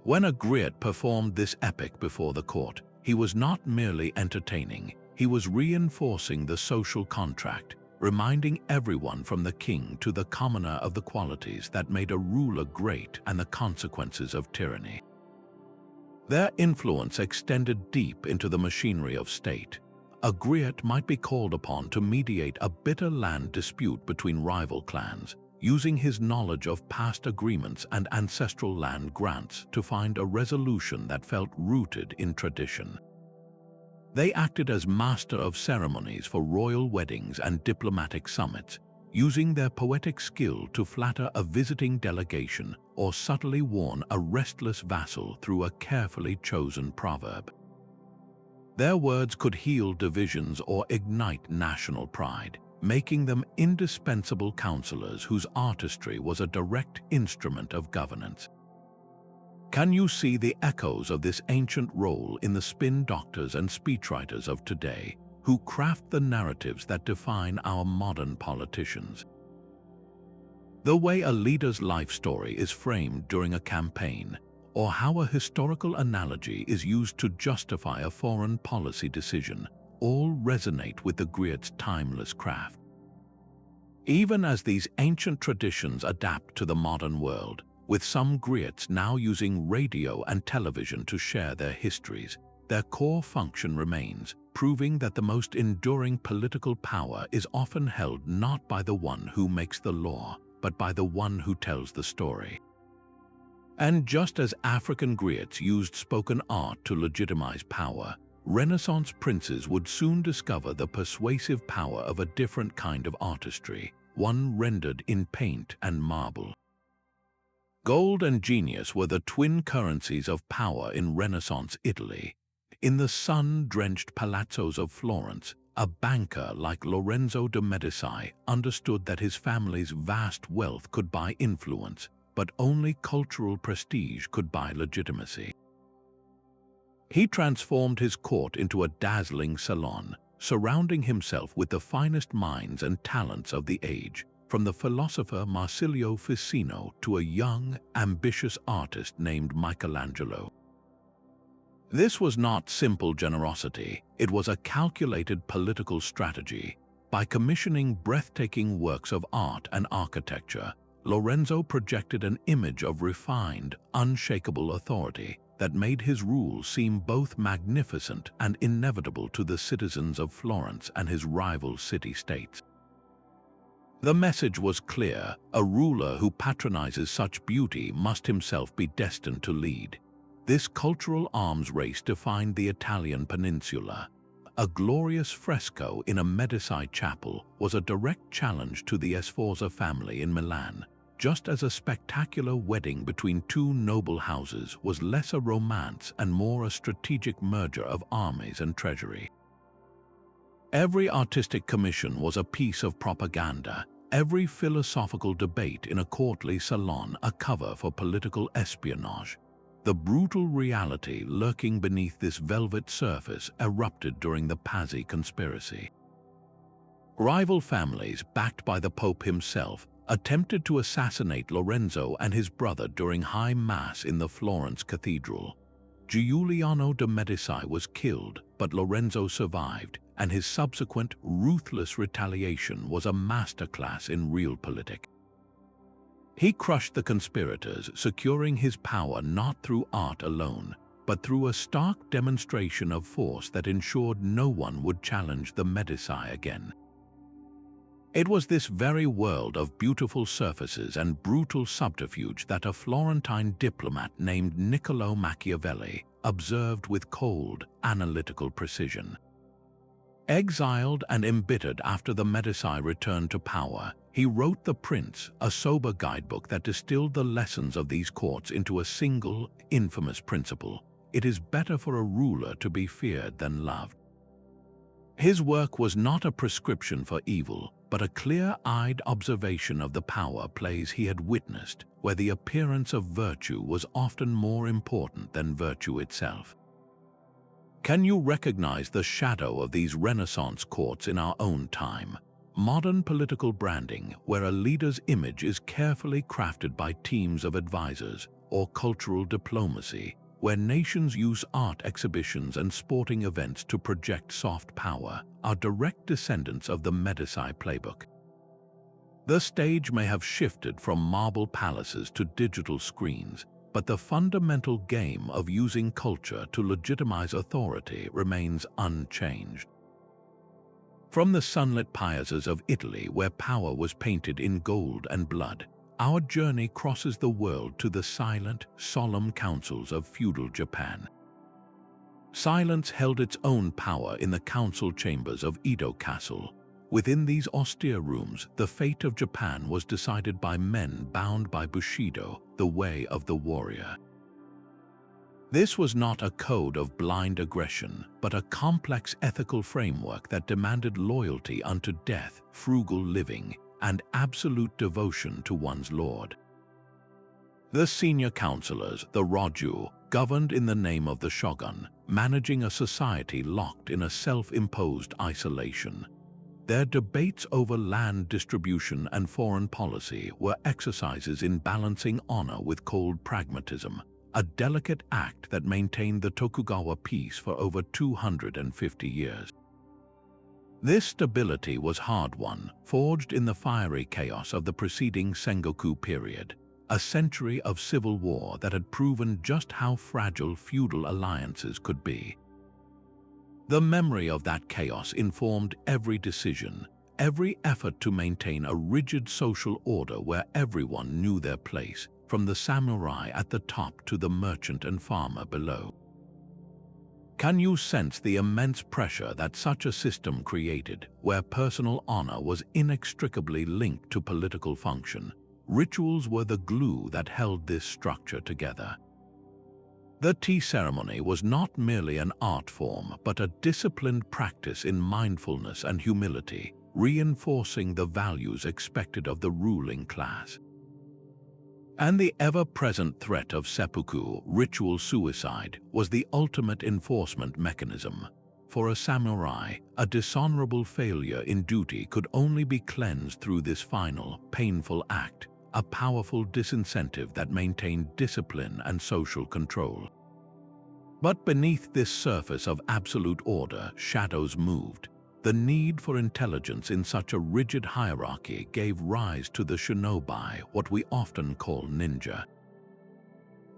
When a griot performed this epic before the court, he was not merely entertaining, he was reinforcing the social contract, reminding everyone from the king to the commoner of the qualities that made a ruler great and the consequences of tyranny. Their influence extended deep into the machinery of state. A griot might be called upon to mediate a bitter land dispute between rival clans, using his knowledge of past agreements and ancestral land grants to find a resolution that felt rooted in tradition. They acted as master of ceremonies for royal weddings and diplomatic summits, using their poetic skill to flatter a visiting delegation or subtly warn a restless vassal through a carefully chosen proverb. Their words could heal divisions or ignite national pride, making them indispensable counselors whose artistry was a direct instrument of governance. Can you see the echoes of this ancient role in the spin doctors and speechwriters of today, who craft the narratives that define our modern politicians? The way a leader's life story is framed during a campaign, or how a historical analogy is used to justify a foreign policy decision, all resonate with the griot's timeless craft. Even as these ancient traditions adapt to the modern world, with some griots now using radio and television to share their histories, their core function remains, proving that the most enduring political power is often held not by the one who makes the law, but by the one who tells the story. And just as African griots used spoken art to legitimize power, Renaissance princes would soon discover the persuasive power of a different kind of artistry, one rendered in paint and marble. Gold and genius were the twin currencies of power in Renaissance Italy. In the sun-drenched palazzos of Florence, a banker like Lorenzo de' Medici understood that his family's vast wealth could buy influence, but only cultural prestige could buy legitimacy. He transformed his court into a dazzling salon, surrounding himself with the finest minds and talents of the age, from the philosopher Marsilio Ficino to a young, ambitious artist named Michelangelo. This was not simple generosity, it was a calculated political strategy. By commissioning breathtaking works of art and architecture, Lorenzo projected an image of refined, unshakable authority that made his rule seem both magnificent and inevitable to the citizens of Florence and his rival city-states. The message was clear: a ruler who patronizes such beauty must himself be destined to lead. This cultural arms race defined the Italian peninsula. A glorious fresco in a Medici chapel was a direct challenge to the Sforza family in Milan, just as a spectacular wedding between two noble houses was less a romance and more a strategic merger of armies and treasury. Every artistic commission was a piece of propaganda, every philosophical debate in a courtly salon a cover for political espionage. The brutal reality lurking beneath this velvet surface erupted during the Pazzi conspiracy. Rival families, backed by the Pope himself, attempted to assassinate Lorenzo and his brother during High Mass in the Florence Cathedral. Giuliano de' Medici was killed, but Lorenzo survived, and his subsequent ruthless retaliation was a masterclass in realpolitik. He crushed the conspirators, securing his power not through art alone, but through a stark demonstration of force that ensured no one would challenge the Medici again. It was this very world of beautiful surfaces and brutal subterfuge that a Florentine diplomat named Niccolò Machiavelli observed with cold, analytical precision. Exiled and embittered after the Medici returned to power, he wrote The Prince, a sober guidebook that distilled the lessons of these courts into a single, infamous principle: it is better for a ruler to be feared than loved. His work was not a prescription for evil, but a clear-eyed observation of the power plays he had witnessed, where the appearance of virtue was often more important than virtue itself. Can you recognize the shadow of these Renaissance courts in our own time? Modern political branding, where a leader's image is carefully crafted by teams of advisors, or cultural diplomacy, where nations use art exhibitions and sporting events to project soft power, are direct descendants of the Medici playbook. The stage may have shifted from marble palaces to digital screens, but the fundamental game of using culture to legitimize authority remains unchanged. From the sunlit piazzas of Italy, where power was painted in gold and blood, our journey crosses the world to the silent, solemn councils of feudal Japan. Silence held its own power in the council chambers of Edo Castle. Within these austere rooms, the fate of Japan was decided by men bound by Bushido, the way of the warrior. This was not a code of blind aggression, but a complex ethical framework that demanded loyalty unto death, frugal living, and absolute devotion to one's lord. The senior counselors, the Roju, governed in the name of the shogun, managing a society locked in a self-imposed isolation. Their debates over land distribution and foreign policy were exercises in balancing honor with cold pragmatism, a delicate act that maintained the Tokugawa peace for over 250 years. This stability was hard-won, forged in the fiery chaos of the preceding Sengoku period, a century of civil war that had proven just how fragile feudal alliances could be. The memory of that chaos informed every decision, every effort to maintain a rigid social order where everyone knew their place, from the samurai at the top to the merchant and farmer below. Can you sense the immense pressure that such a system created, where personal honor was inextricably linked to political function? Rituals were the glue that held this structure together. The tea ceremony was not merely an art form, but a disciplined practice in mindfulness and humility, reinforcing the values expected of the ruling class. And the ever-present threat of seppuku, ritual suicide, was the ultimate enforcement mechanism. For a samurai, a dishonorable failure in duty could only be cleansed through this final, painful act, a powerful disincentive that maintained discipline and social control. But beneath this surface of absolute order, shadows moved. The need for intelligence in such a rigid hierarchy gave rise to the shinobi, what we often call ninja.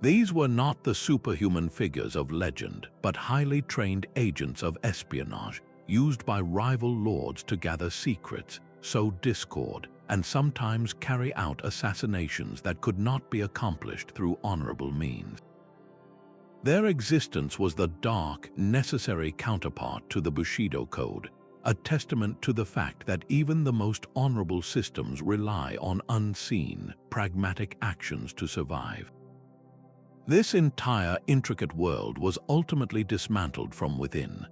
These were not the superhuman figures of legend, but highly trained agents of espionage, used by rival lords to gather secrets, sow discord, and sometimes carry out assassinations that could not be accomplished through honorable means. Their existence was the dark, necessary counterpart to the Bushido Code, a testament to the fact that even the most honorable systems rely on unseen, pragmatic actions to survive. This entire intricate world was ultimately dismantled from within.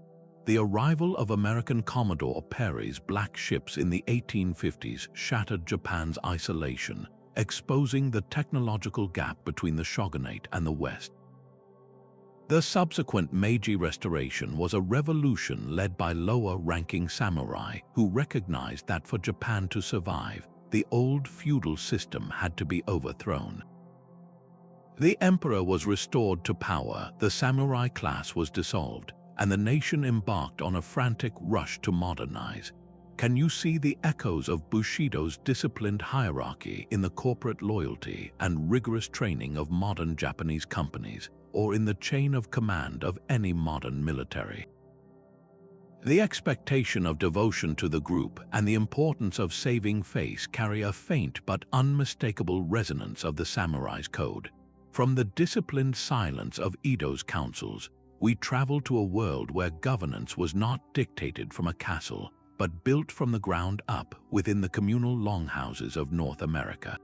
The arrival of American Commodore Perry's black ships in the 1850s shattered Japan's isolation, exposing the technological gap between the shogunate and the West. The subsequent Meiji Restoration was a revolution led by lower-ranking samurai who recognized that for Japan to survive, the old feudal system had to be overthrown. The emperor was restored to power, the samurai class was dissolved, and the nation embarked on a frantic rush to modernize. Can you see the echoes of Bushido's disciplined hierarchy in the corporate loyalty and rigorous training of modern Japanese companies, or in the chain of command of any modern military? The expectation of devotion to the group and the importance of saving face carry a faint but unmistakable resonance of the samurai's code. From the disciplined silence of Edo's councils, we travel to a world where governance was not dictated from a castle, but built from the ground up within the communal longhouses of North America.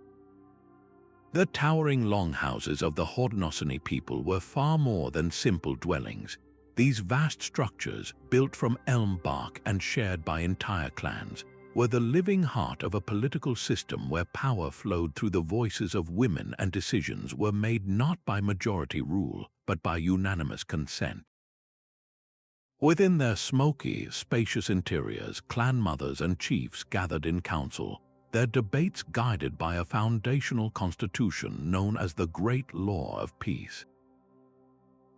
The towering longhouses of the Haudenosaunee people were far more than simple dwellings. These vast structures, built from elm bark and shared by entire clans, were the living heart of a political system where power flowed through the voices of women and decisions were made not by majority rule, but by unanimous consent. Within their smoky, spacious interiors, clan mothers and chiefs gathered in council, their debates guided by a foundational constitution known as the Great Law of Peace.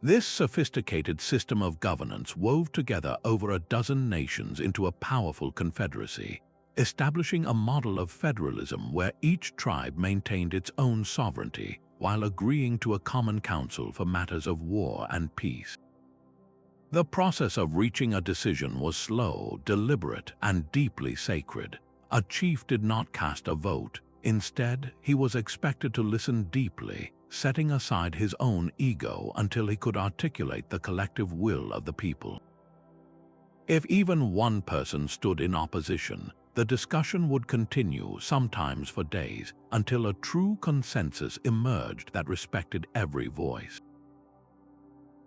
This sophisticated system of governance wove together over a dozen nations into a powerful confederacy, establishing a model of federalism where each tribe maintained its own sovereignty while agreeing to a common council for matters of war and peace. The process of reaching a decision was slow, deliberate, and deeply sacred. A chief did not cast a vote. Instead, he was expected to listen deeply, setting aside his own ego until he could articulate the collective will of the people. If even one person stood in opposition, the discussion would continue, sometimes for days, until a true consensus emerged that respected every voice.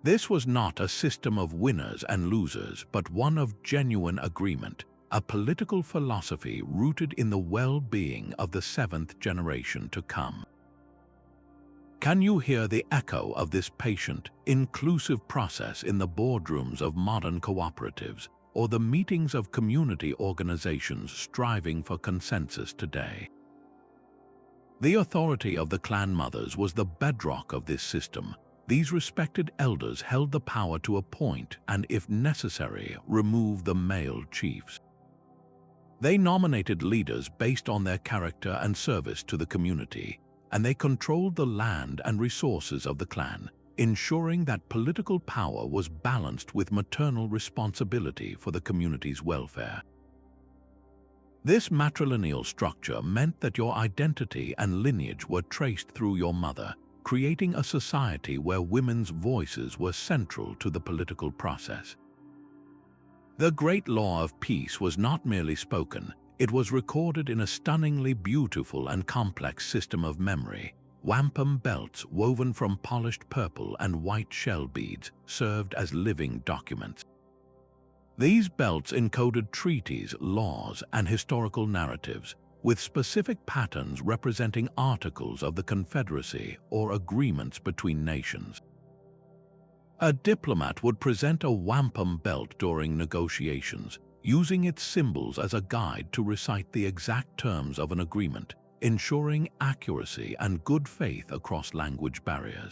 This was not a system of winners and losers, but one of genuine agreement, a political philosophy rooted in the well-being of the seventh generation to come. Can you hear the echo of this patient, inclusive process in the boardrooms of modern cooperatives or the meetings of community organizations striving for consensus today? The authority of the clan mothers was the bedrock of this system. These respected elders held the power to appoint and, if necessary, remove the male chiefs. They nominated leaders based on their character and service to the community, and they controlled the land and resources of the clan, ensuring that political power was balanced with maternal responsibility for the community's welfare. This matrilineal structure meant that your identity and lineage were traced through your mother, creating a society where women's voices were central to the political process. The great law of peace was not merely spoken, it was recorded in a stunningly beautiful and complex system of memory. Wampum belts woven from polished purple and white shell beads served as living documents. These belts encoded treaties, laws, and historical narratives, with specific patterns representing articles of the Confederacy or agreements between nations. A diplomat would present a wampum belt during negotiations, using its symbols as a guide to recite the exact terms of an agreement, ensuring accuracy and good faith across language barriers.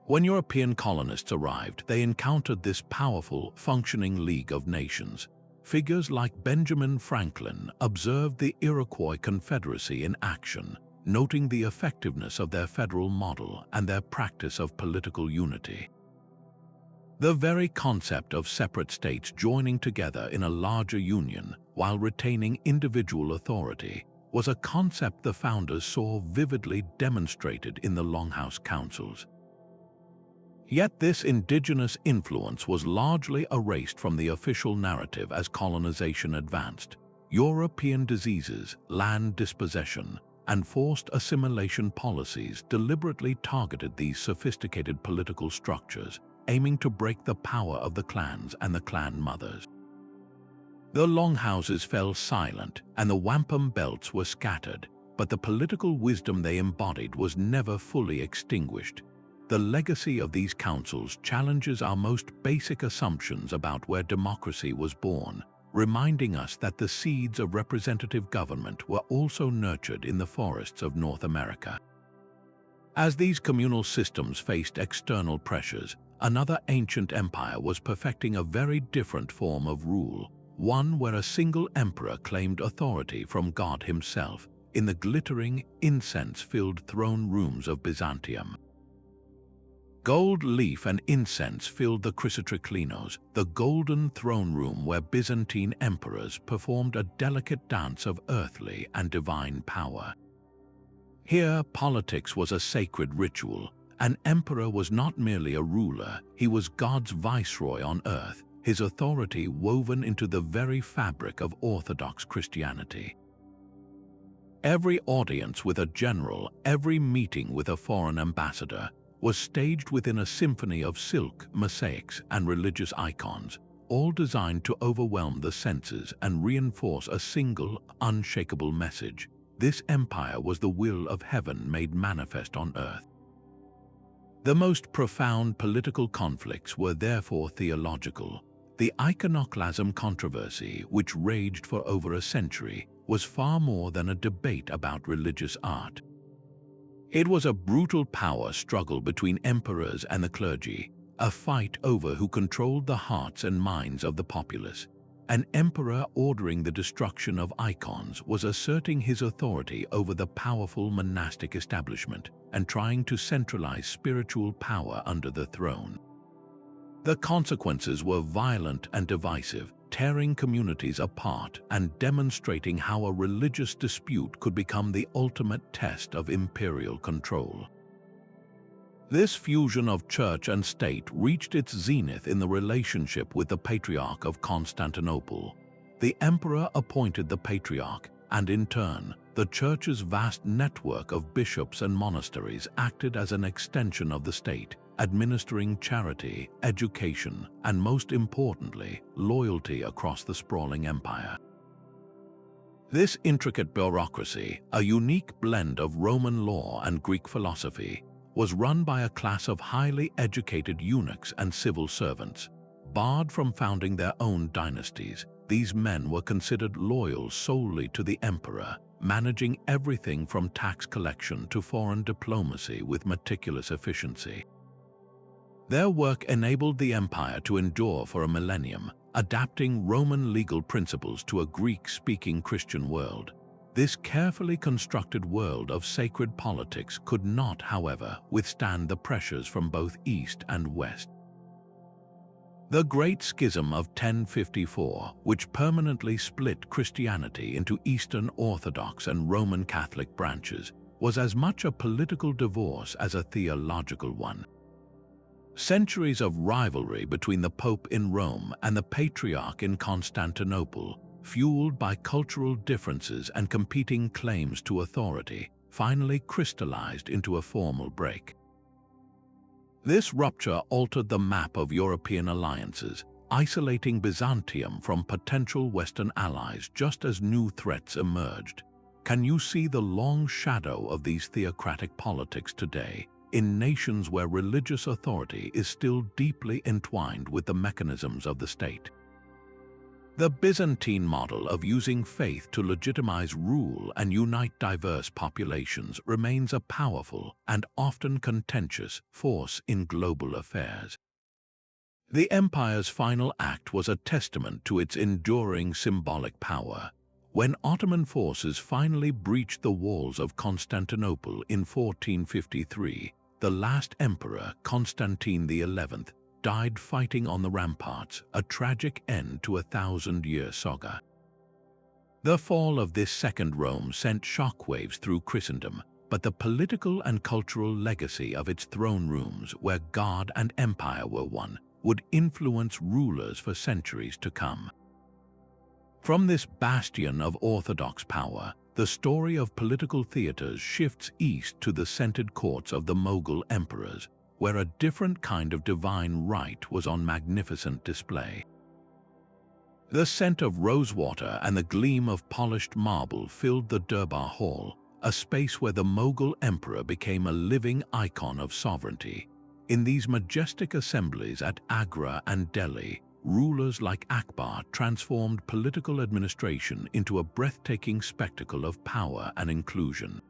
When European colonists arrived, they encountered this powerful, functioning League of Nations. Figures like Benjamin Franklin observed the Iroquois Confederacy in action, noting the effectiveness of their federal model and their practice of political unity. The very concept of separate states joining together in a larger union while retaining individual authority was a concept the founders saw vividly demonstrated in the Longhouse Councils. Yet this indigenous influence was largely erased from the official narrative as colonization advanced. European diseases, land dispossession, and forced assimilation policies deliberately targeted these sophisticated political structures, aiming to break the power of the clans and the clan mothers. The longhouses fell silent and the wampum belts were scattered, but the political wisdom they embodied was never fully extinguished. The legacy of these councils challenges our most basic assumptions about where democracy was born, reminding us that the seeds of representative government were also nurtured in the forests of North America. As these communal systems faced external pressures, another ancient empire was perfecting a very different form of rule, one where a single emperor claimed authority from God himself in the glittering, incense-filled throne rooms of Byzantium. Gold leaf and incense filled the Chrysotriklinos, the golden throne room where Byzantine emperors performed a delicate dance of earthly and divine power. Here, politics was a sacred ritual. An emperor was not merely a ruler, he was God's viceroy on earth, his authority woven into the very fabric of Orthodox Christianity. Every audience with a general, every meeting with a foreign ambassador, was staged within a symphony of silk, mosaics, and religious icons, all designed to overwhelm the senses and reinforce a single, unshakable message. This empire was the will of heaven made manifest on earth. The most profound political conflicts were therefore theological. The iconoclasm controversy, which raged for over a century, was far more than a debate about religious art. It was a brutal power struggle between emperors and the clergy, a fight over who controlled the hearts and minds of the populace. An emperor ordering the destruction of icons was asserting his authority over the powerful monastic establishment and trying to centralize spiritual power under the throne. The consequences were violent and divisive, tearing communities apart and demonstrating how a religious dispute could become the ultimate test of imperial control. This fusion of church and state reached its zenith in the relationship with the Patriarch of Constantinople. The emperor appointed the Patriarch, and in turn, the church's vast network of bishops and monasteries acted as an extension of the state, administering charity, education, and most importantly, loyalty across the sprawling empire. This intricate bureaucracy, a unique blend of Roman law and Greek philosophy, was run by a class of highly educated eunuchs and civil servants. Barred from founding their own dynasties, these men were considered loyal solely to the emperor, managing everything from tax collection to foreign diplomacy with meticulous efficiency. Their work enabled the empire to endure for a millennium, adapting Roman legal principles to a Greek-speaking Christian world. This carefully constructed world of sacred politics could not, however, withstand the pressures from both East and West. The Great Schism of 1054, which permanently split Christianity into Eastern Orthodox and Roman Catholic branches, was as much a political divorce as a theological one. Centuries of rivalry between the Pope in Rome and the Patriarch in Constantinople, fueled by cultural differences and competing claims to authority, finally crystallized into a formal break. This rupture altered the map of European alliances, isolating Byzantium from potential Western allies just as new threats emerged. Can you see the long shadow of these theocratic politics today, in nations where religious authority is still deeply entwined with the mechanisms of the state? The Byzantine model of using faith to legitimize rule and unite diverse populations remains a powerful and often contentious force in global affairs. The empire's final act was a testament to its enduring symbolic power. When Ottoman forces finally breached the walls of Constantinople in 1453, the last emperor, Constantine XI, died fighting on the ramparts, a tragic end to a 1,000-year saga. The fall of this second Rome sent shockwaves through Christendom, but the political and cultural legacy of its throne rooms, where God and empire were one, would influence rulers for centuries to come. From this bastion of orthodox power, the story of political theaters shifts east to the scented courts of the Mughal emperors, where a different kind of divine right was on magnificent display. The scent of rosewater and the gleam of polished marble filled the Durbar Hall, a space where the Mughal emperor became a living icon of sovereignty. In these majestic assemblies at Agra and Delhi, rulers like Akbar transformed political administration into a breathtaking spectacle of power and inclusion.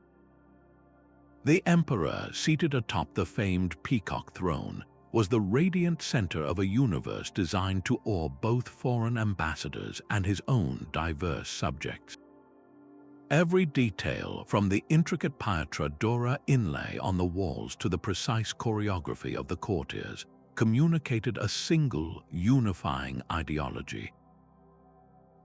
The emperor, seated atop the famed peacock throne, was the radiant center of a universe designed to awe both foreign ambassadors and his own diverse subjects. Every detail, from the intricate Piatra Dora inlay on the walls to the precise choreography of the courtiers, communicated a single, unifying ideology.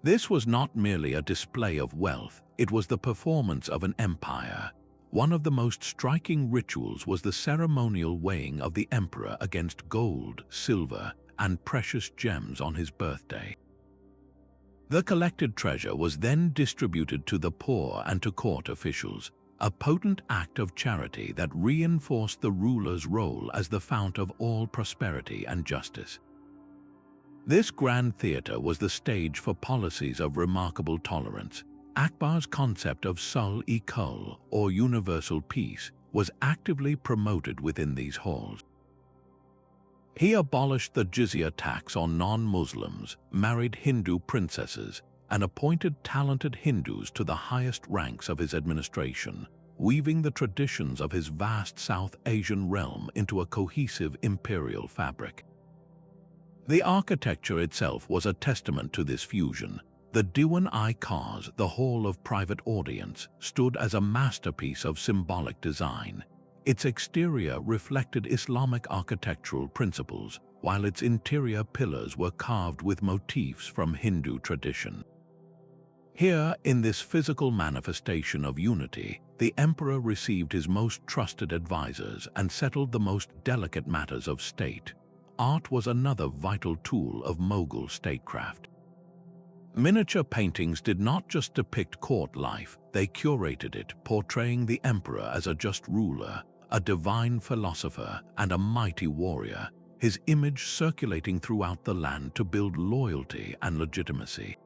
This was not merely a display of wealth, it was the performance of an empire. One of the most striking rituals was the ceremonial weighing of the emperor against gold, silver, and precious gems on his birthday. The collected treasure was then distributed to the poor and to court officials, a potent act of charity that reinforced the ruler's role as the fount of all prosperity and justice. This grand theater was the stage for policies of remarkable tolerance. Akbar's concept of sulh-e-kul, or universal peace, was actively promoted within these halls. He abolished the jizya tax on non-Muslims, married Hindu princesses, and appointed talented Hindus to the highest ranks of his administration, weaving the traditions of his vast South Asian realm into a cohesive imperial fabric. The architecture itself was a testament to this fusion. The Divan, the Hall of Private Audience, stood as a masterpiece of symbolic design. Its exterior reflected Islamic architectural principles, while its interior pillars were carved with motifs from Hindu tradition. Here, in this physical manifestation of unity, the emperor received his most trusted advisors and settled the most delicate matters of state. Art was another vital tool of Mughal statecraft. Miniature paintings did not just depict court life, they curated it, portraying the emperor as a just ruler, a divine philosopher, and a mighty warrior, his image circulating throughout the land to build loyalty and legitimacy.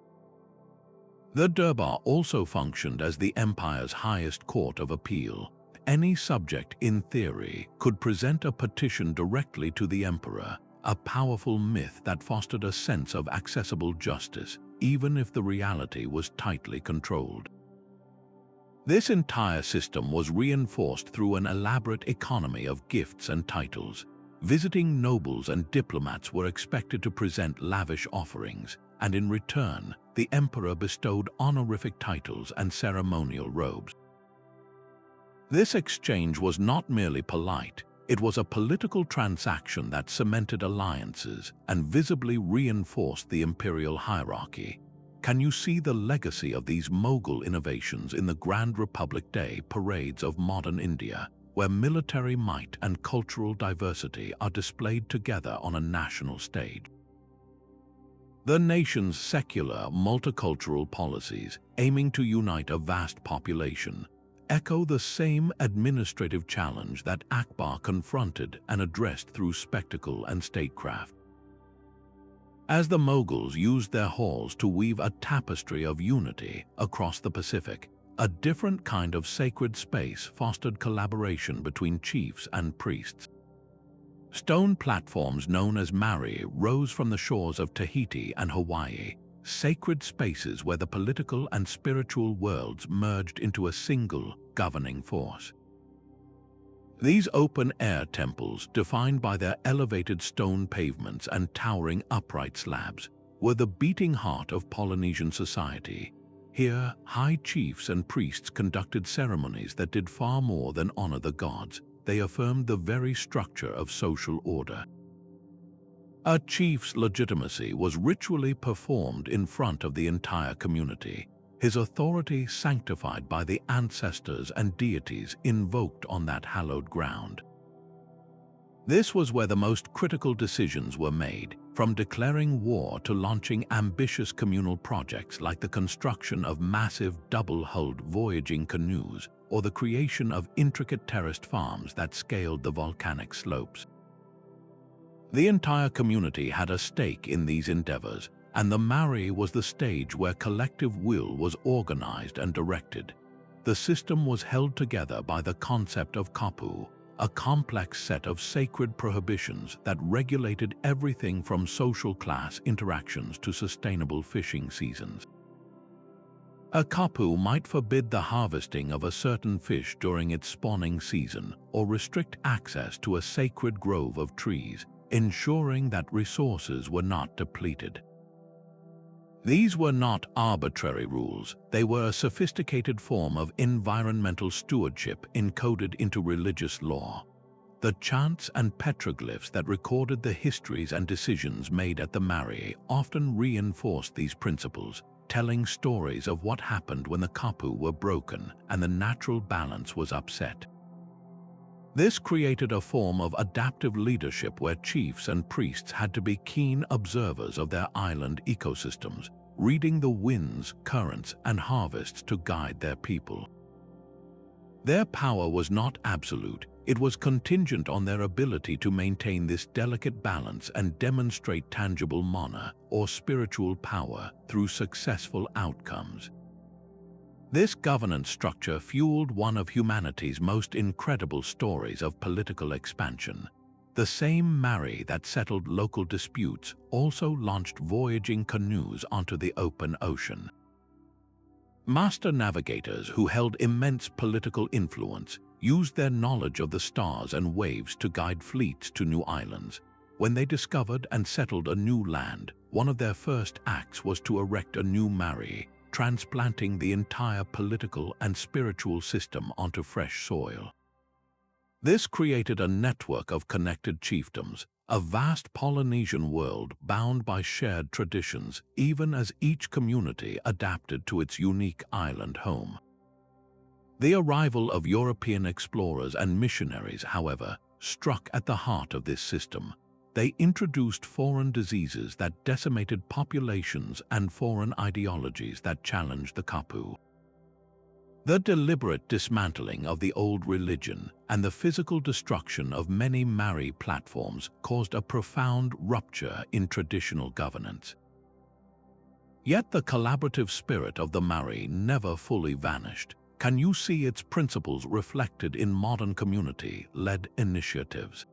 The Durbar also functioned as the empire's highest court of appeal. Any subject, in theory, could present a petition directly to the emperor, a powerful myth that fostered a sense of accessible justice, even if the reality was tightly controlled. This entire system was reinforced through an elaborate economy of gifts and titles. Visiting nobles and diplomats were expected to present lavish offerings, and in return, the emperor bestowed honorific titles and ceremonial robes. This exchange was not merely polite, it was a political transaction that cemented alliances and visibly reinforced the imperial hierarchy. Can you see the legacy of these Mughal innovations in the Grand Republic Day parades of modern India, where military might and cultural diversity are displayed together on a national stage? The nation's secular, multicultural policies, aiming to unite a vast population, echo the same administrative challenge that Akbar confronted and addressed through spectacle and statecraft. As the Mughals used their halls to weave a tapestry of unity across the Pacific, a different kind of sacred space fostered collaboration between chiefs and priests. Stone platforms known as mari rose from the shores of Tahiti and Hawaii, sacred spaces where the political and spiritual worlds merged into a single governing force. These open-air temples, defined by their elevated stone pavements and towering upright slabs, were the beating heart of Polynesian society. Here, high chiefs and priests conducted ceremonies that did far more than honor the gods. They affirmed the very structure of social order. A chief's legitimacy was ritually performed in front of the entire community, his authority sanctified by the ancestors and deities invoked on that hallowed ground. This was where the most critical decisions were made, from declaring war to launching ambitious communal projects like the construction of massive double-hulled voyaging canoes or the creation of intricate terraced farms that scaled the volcanic slopes. The entire community had a stake in these endeavors, and the mari was the stage where collective will was organized and directed. The system was held together by the concept of kapu, a complex set of sacred prohibitions that regulated everything from social class interactions to sustainable fishing seasons. A kapu might forbid the harvesting of a certain fish during its spawning season or restrict access to a sacred grove of trees, ensuring that resources were not depleted. These were not arbitrary rules, they were a sophisticated form of environmental stewardship encoded into religious law. The chants and petroglyphs that recorded the histories and decisions made at the mari often reinforced these principles, telling stories of what happened when the kapu were broken and the natural balance was upset. This created a form of adaptive leadership where chiefs and priests had to be keen observers of their island ecosystems, reading the winds, currents, and harvests to guide their people. Their power was not absolute, it was contingent on their ability to maintain this delicate balance and demonstrate tangible mana or spiritual power through successful outcomes. This governance structure fueled one of humanity's most incredible stories of political expansion. The same mari that settled local disputes also launched voyaging canoes onto the open ocean. Master navigators who held immense political influence used their knowledge of the stars and waves to guide fleets to new islands. When they discovered and settled a new land, one of their first acts was to erect a new mare, transplanting the entire political and spiritual system onto fresh soil. This created a network of connected chiefdoms, a vast Polynesian world bound by shared traditions, even as each community adapted to its unique island home. The arrival of European explorers and missionaries, however, struck at the heart of this system. They introduced foreign diseases that decimated populations and foreign ideologies that challenged the kapu. The deliberate dismantling of the old religion and the physical destruction of many mare platforms caused a profound rupture in traditional governance. Yet the collaborative spirit of the mare never fully vanished. Can you see its principles reflected in modern community-led initiatives?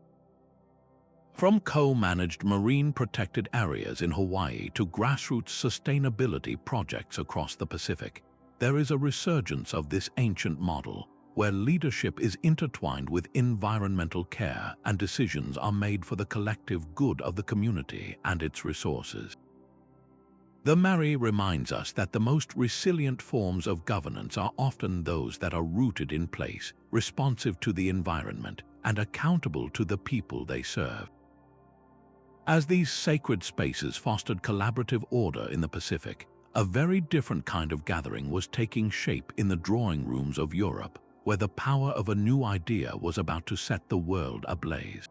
From co-managed marine protected areas in Hawaii to grassroots sustainability projects across the Pacific, there is a resurgence of this ancient model, where leadership is intertwined with environmental care and decisions are made for the collective good of the community and its resources. The mare reminds us that the most resilient forms of governance are often those that are rooted in place, responsive to the environment, and accountable to the people they serve. As these sacred spaces fostered collaborative order in the Pacific, a very different kind of gathering was taking shape in the drawing rooms of Europe, where the power of a new idea was about to set the world ablaze.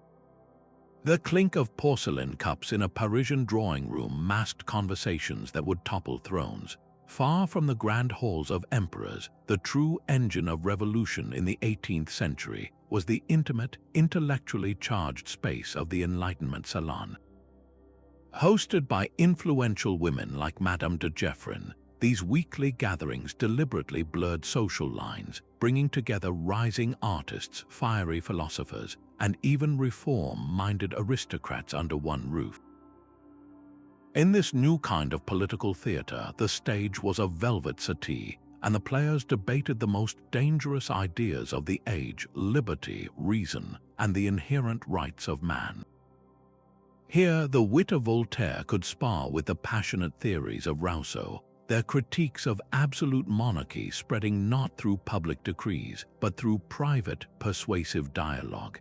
The clink of porcelain cups in a Parisian drawing room masked conversations that would topple thrones. Far from the grand halls of emperors, the true engine of revolution in the 18th century was the intimate, intellectually charged space of the Enlightenment salon. Hosted by influential women like Madame de Geoffrin, these weekly gatherings deliberately blurred social lines, bringing together rising artists, fiery philosophers, and even reform-minded aristocrats under one roof. In this new kind of political theater, the stage was a velvet settee, and the players debated the most dangerous ideas of the age: liberty, reason, and the inherent rights of man. Here, the wit of Voltaire could spar with the passionate theories of Rousseau, their critiques of absolute monarchy spreading not through public decrees, but through private, persuasive dialogue.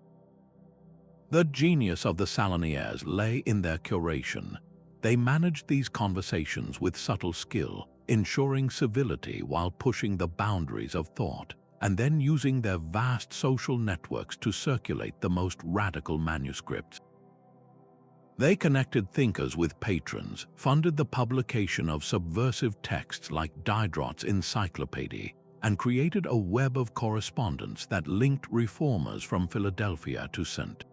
The genius of the saloniers lay in their curation. They managed these conversations with subtle skill, ensuring civility while pushing the boundaries of thought, and then using their vast social networks to circulate the most radical manuscripts. They connected thinkers with patrons, funded the publication of subversive texts like Diderot's Encyclopédie, and created a web of correspondence that linked reformers from Philadelphia to St.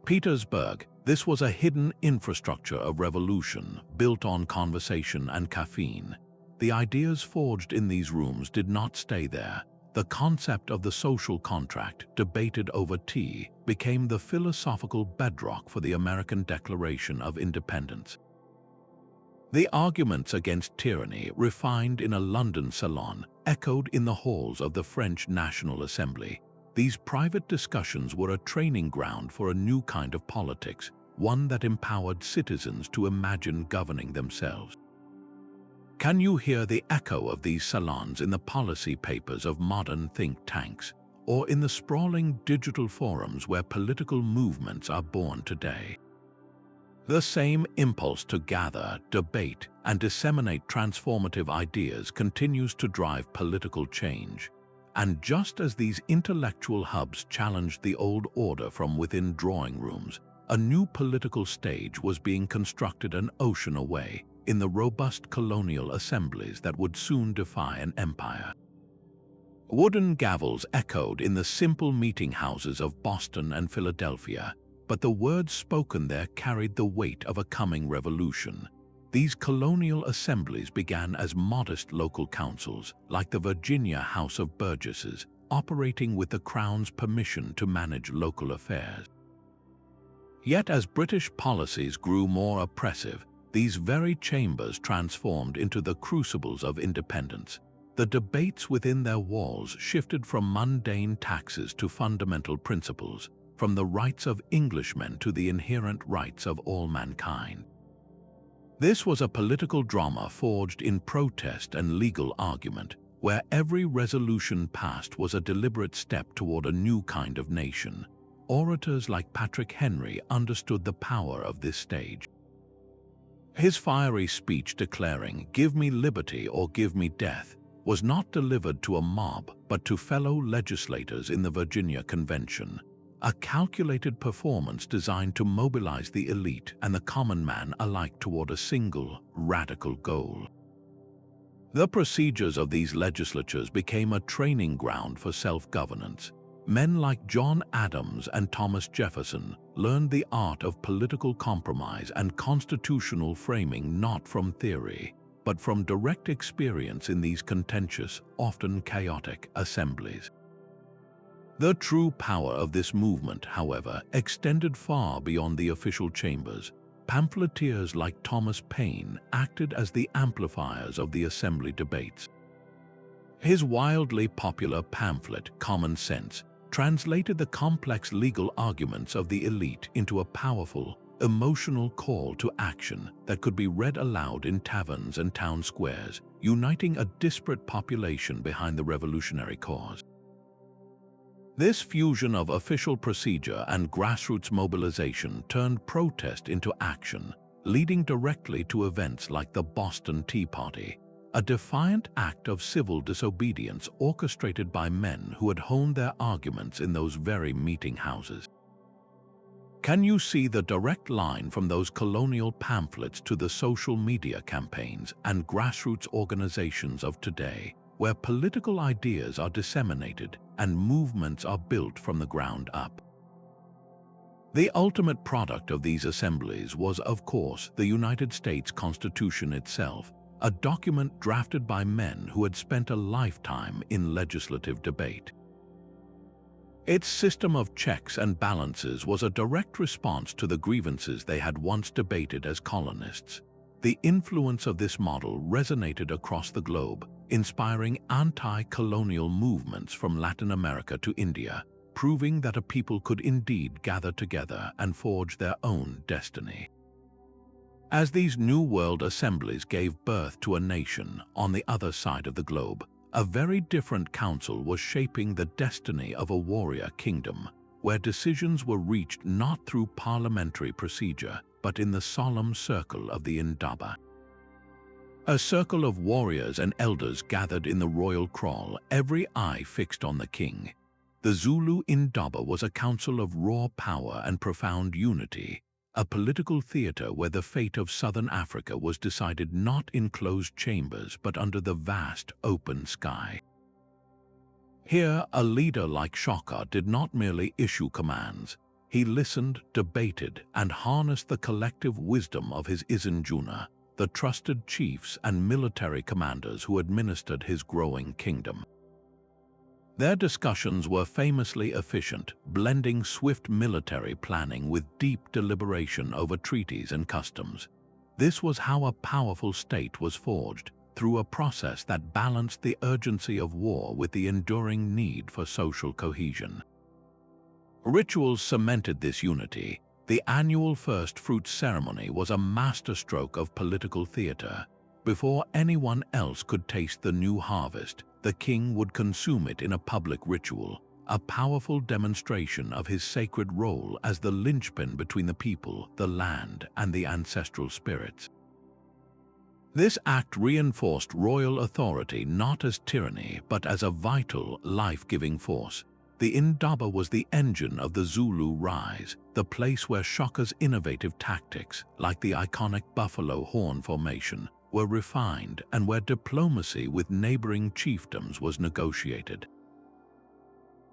Petersburg. This was a hidden infrastructure of revolution, built on conversation and caffeine. The ideas forged in these rooms did not stay there. The concept of the social contract, debated over tea, became the philosophical bedrock for the American Declaration of Independence. The arguments against tyranny, refined in a London salon, echoed in the halls of the French National Assembly. These private discussions were a training ground for a new kind of politics, one that empowered citizens to imagine governing themselves. Can you hear the echo of these salons in the policy papers of modern think tanks, or in the sprawling digital forums where political movements are born today? The same impulse to gather, debate, and disseminate transformative ideas continues to drive political change. And just as these intellectual hubs challenged the old order from within drawing rooms, a new political stage was being constructed an ocean away, in the robust colonial assemblies that would soon defy an empire. Wooden gavels echoed in the simple meeting houses of Boston and Philadelphia, but the words spoken there carried the weight of a coming revolution. These colonial assemblies began as modest local councils, like the Virginia House of Burgesses, operating with the Crown's permission to manage local affairs. Yet as British policies grew more oppressive, these very chambers transformed into the crucibles of independence. The debates within their walls shifted from mundane taxes to fundamental principles, from the rights of Englishmen to the inherent rights of all mankind. This was a political drama forged in protest and legal argument, where every resolution passed was a deliberate step toward a new kind of nation. Orators like Patrick Henry understood the power of this stage. His fiery speech declaring, "Give me liberty or give me death," was not delivered to a mob but to fellow legislators in the Virginia Convention, a calculated performance designed to mobilize the elite and the common man alike toward a single, radical goal. The procedures of these legislatures became a training ground for self-governance. Men like John Adams and Thomas Jefferson learned the art of political compromise and constitutional framing not from theory, but from direct experience in these contentious, often chaotic assemblies. The true power of this movement, however, extended far beyond the official chambers. Pamphleteers like Thomas Paine acted as the amplifiers of the assembly debates. His wildly popular pamphlet, Common Sense, translated the complex legal arguments of the elite into a powerful, emotional call to action that could be read aloud in taverns and town squares, uniting a disparate population behind the revolutionary cause. This fusion of official procedure and grassroots mobilization turned protest into action, leading directly to events like the Boston Tea Party, a defiant act of civil disobedience orchestrated by men who had honed their arguments in those very meeting houses. Can you see the direct line from those colonial pamphlets to the social media campaigns and grassroots organizations of today, where political ideas are disseminated and movements are built from the ground up? The ultimate product of these assemblies was, of course, the United States Constitution itself, a document drafted by men who had spent a lifetime in legislative debate. Its system of checks and balances was a direct response to the grievances they had once debated as colonists. The influence of this model resonated across the globe, inspiring anti-colonial movements from Latin America to India, proving that a people could indeed gather together and forge their own destiny. As these New World assemblies gave birth to a nation on the other side of the globe, a very different council was shaping the destiny of a warrior kingdom, where decisions were reached not through parliamentary procedure, but in the solemn circle of the Indaba. A circle of warriors and elders gathered in the royal kraal, every eye fixed on the king. The Zulu Indaba was a council of raw power and profound unity, a political theater where the fate of southern Africa was decided not in closed chambers but under the vast open sky. Here, a leader like Shaka did not merely issue commands. He listened, debated, and harnessed the collective wisdom of his Izinjuna, the trusted chiefs and military commanders who administered his growing kingdom. Their discussions were famously efficient, blending swift military planning with deep deliberation over treaties and customs. This was how a powerful state was forged, through a process that balanced the urgency of war with the enduring need for social cohesion. Rituals cemented this unity. The annual first fruits ceremony was a masterstroke of political theater. Before anyone else could taste the new harvest, the king would consume it in a public ritual, a powerful demonstration of his sacred role as the linchpin between the people, the land, and the ancestral spirits. This act reinforced royal authority not as tyranny but as a vital, life-giving force. The Indaba was the engine of the Zulu rise, the place where Shaka's innovative tactics, like the iconic buffalo horn formation, were refined and where diplomacy with neighboring chiefdoms was negotiated.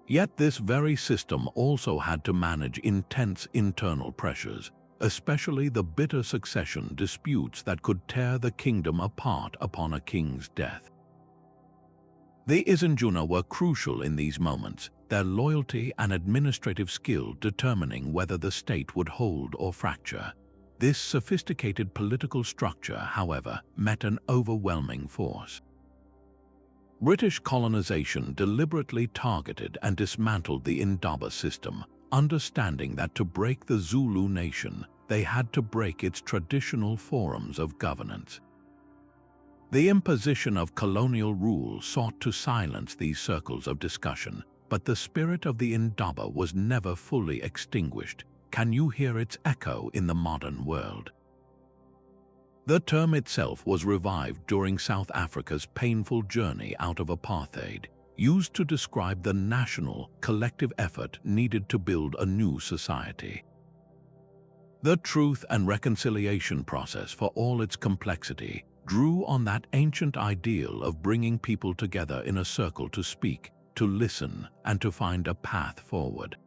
Yet this very system also had to manage intense internal pressures, especially the bitter succession disputes that could tear the kingdom apart upon a king's death. The Izinjuna were crucial in these moments, their loyalty and administrative skill determining whether the state would hold or fracture. This sophisticated political structure, however, met an overwhelming force. British colonization deliberately targeted and dismantled the Indaba system, understanding that to break the Zulu nation, they had to break its traditional forms of governance. The imposition of colonial rule sought to silence these circles of discussion, but the spirit of the Indaba was never fully extinguished. Can you hear its echo in the modern world? The term itself was revived during South Africa's painful journey out of apartheid, used to describe the national, collective effort needed to build a new society. The truth and reconciliation process, for all its complexity, drew on that ancient ideal of bringing people together in a circle to speak, to listen, and to find a path forward.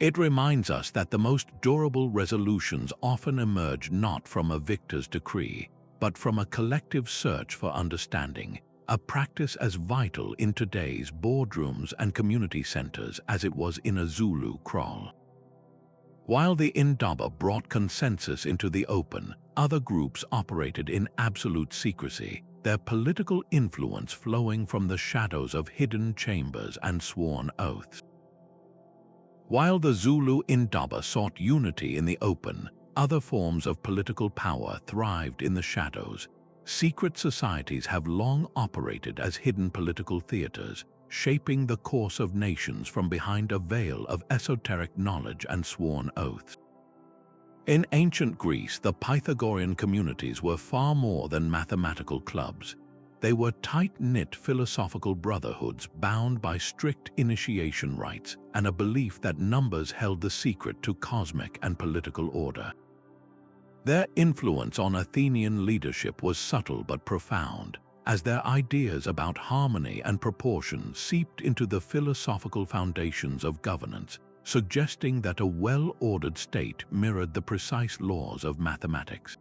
It reminds us that the most durable resolutions often emerge not from a victor's decree, but from a collective search for understanding, a practice as vital in today's boardrooms and community centers as it was in a Zulu kraal. While the Indaba brought consensus into the open, other groups operated in absolute secrecy, their political influence flowing from the shadows of hidden chambers and sworn oaths. While the Zulu Indaba sought unity in the open, other forms of political power thrived in the shadows. Secret societies have long operated as hidden political theaters, shaping the course of nations from behind a veil of esoteric knowledge and sworn oaths. In ancient Greece, the Pythagorean communities were far more than mathematical clubs. They were tight-knit philosophical brotherhoods bound by strict initiation rites and a belief that numbers held the secret to cosmic and political order. Their influence on Athenian leadership was subtle but profound, as their ideas about harmony and proportion seeped into the philosophical foundations of governance, suggesting that a well-ordered state mirrored the precise laws of mathematics.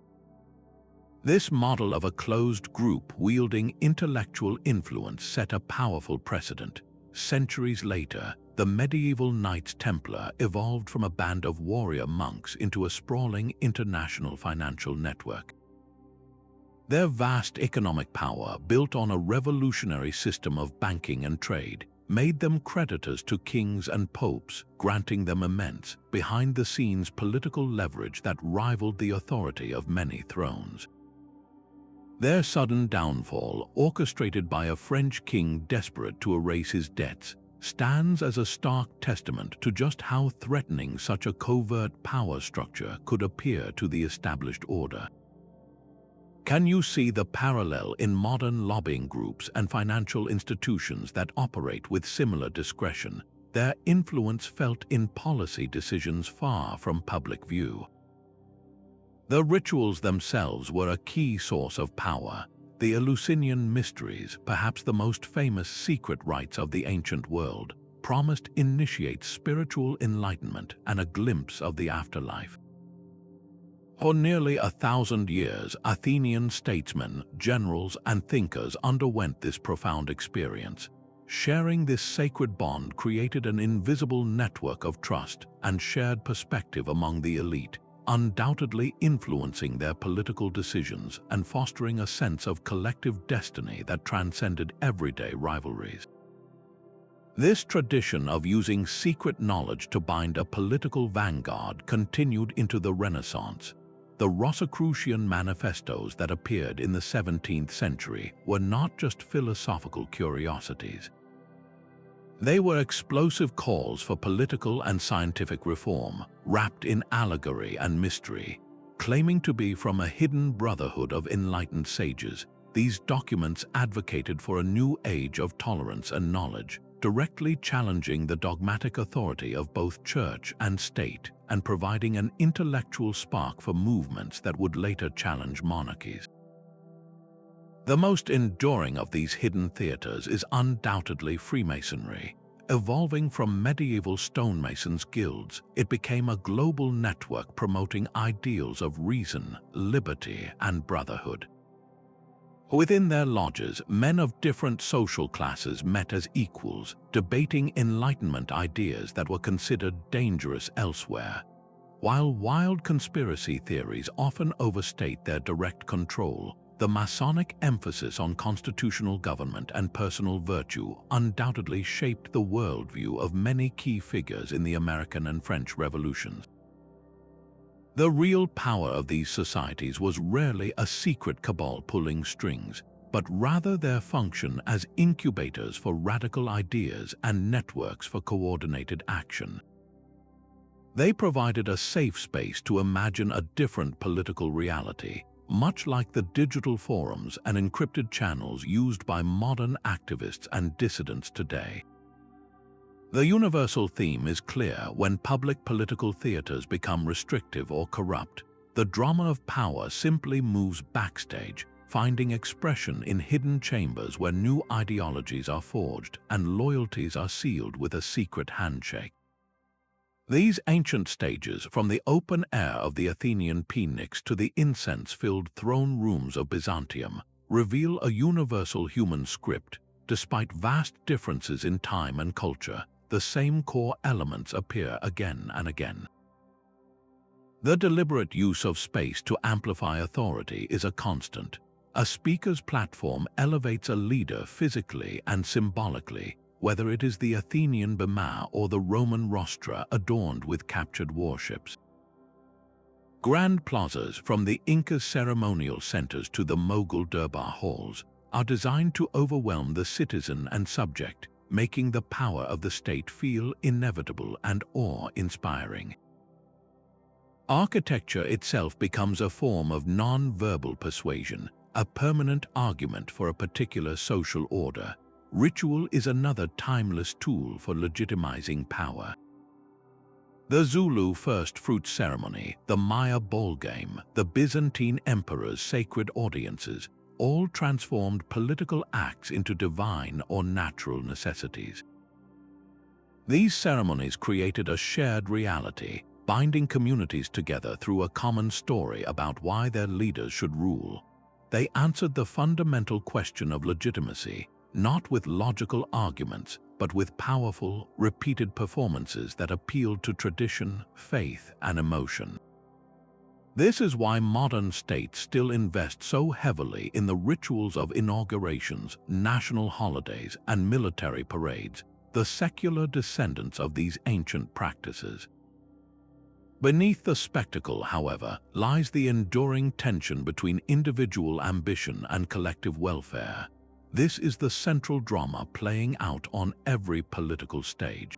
This model of a closed group wielding intellectual influence set a powerful precedent. Centuries later, the medieval Knights Templar evolved from a band of warrior monks into a sprawling international financial network. Their vast economic power, built on a revolutionary system of banking and trade, made them creditors to kings and popes, granting them immense, behind-the-scenes political leverage that rivaled the authority of many thrones. Their sudden downfall, orchestrated by a French king desperate to erase his debts, stands as a stark testament to just how threatening such a covert power structure could appear to the established order. Can you see the parallel in modern lobbying groups and financial institutions that operate with similar discretion, their influence felt in policy decisions far from public view? The rituals themselves were a key source of power. The Eleusinian mysteries, perhaps the most famous secret rites of the ancient world, promised to initiate spiritual enlightenment and a glimpse of the afterlife. For nearly 1,000 years, Athenian statesmen, generals, and thinkers underwent this profound experience. Sharing this sacred bond created an invisible network of trust and shared perspective among the elite, undoubtedly influencing their political decisions and fostering a sense of collective destiny that transcended everyday rivalries. This tradition of using secret knowledge to bind a political vanguard continued into the Renaissance. The Rosicrucian manifestos that appeared in the 17th century were not just philosophical curiosities. They were explosive calls for political and scientific reform, wrapped in allegory and mystery. Claiming to be from a hidden brotherhood of enlightened sages, these documents advocated for a new age of tolerance and knowledge, directly challenging the dogmatic authority of both church and state, and providing an intellectual spark for movements that would later challenge monarchies. The most enduring of these hidden theaters is undoubtedly Freemasonry. Evolving from medieval stonemasons' guilds, it became a global network promoting ideals of reason, liberty, and brotherhood. Within their lodges, men of different social classes met as equals, debating Enlightenment ideas that were considered dangerous elsewhere. While wild conspiracy theories often overstate their direct control, the Masonic emphasis on constitutional government and personal virtue undoubtedly shaped the worldview of many key figures in the American and French revolutions. The real power of these societies was rarely a secret cabal pulling strings, but rather their function as incubators for radical ideas and networks for coordinated action. They provided a safe space to imagine a different political reality, much like the digital forums and encrypted channels used by modern activists and dissidents today. The universal theme is clear: when public political theaters become restrictive or corrupt, the drama of power simply moves backstage, finding expression in hidden chambers where new ideologies are forged and loyalties are sealed with a secret handshake. These ancient stages, from the open air of the Athenian Pnyx to the incense-filled throne rooms of Byzantium, reveal a universal human script. Despite vast differences in time and culture, the same core elements appear again and again. The deliberate use of space to amplify authority is a constant. A speaker's platform elevates a leader physically and symbolically, whether it is the Athenian bema or the Roman rostra adorned with captured warships. Grand plazas, from the Inca ceremonial centers to the Mughal Durbar halls, are designed to overwhelm the citizen and subject, making the power of the state feel inevitable and awe-inspiring. Architecture itself becomes a form of non-verbal persuasion, a permanent argument for a particular social order. Ritual is another timeless tool for legitimizing power. The Zulu first fruit ceremony, the Maya Ballgame, the Byzantine emperor's sacred audiences, all transformed political acts into divine or natural necessities. These ceremonies created a shared reality, binding communities together through a common story about why their leaders should rule. They answered the fundamental question of legitimacy, not with logical arguments, but with powerful, repeated performances that appealed to tradition, faith, and emotion. This is why modern states still invest so heavily in the rituals of inaugurations, national holidays, and military parades, the secular descendants of these ancient practices. Beneath the spectacle, however, lies the enduring tension between individual ambition and collective welfare. This is the central drama playing out on every political stage.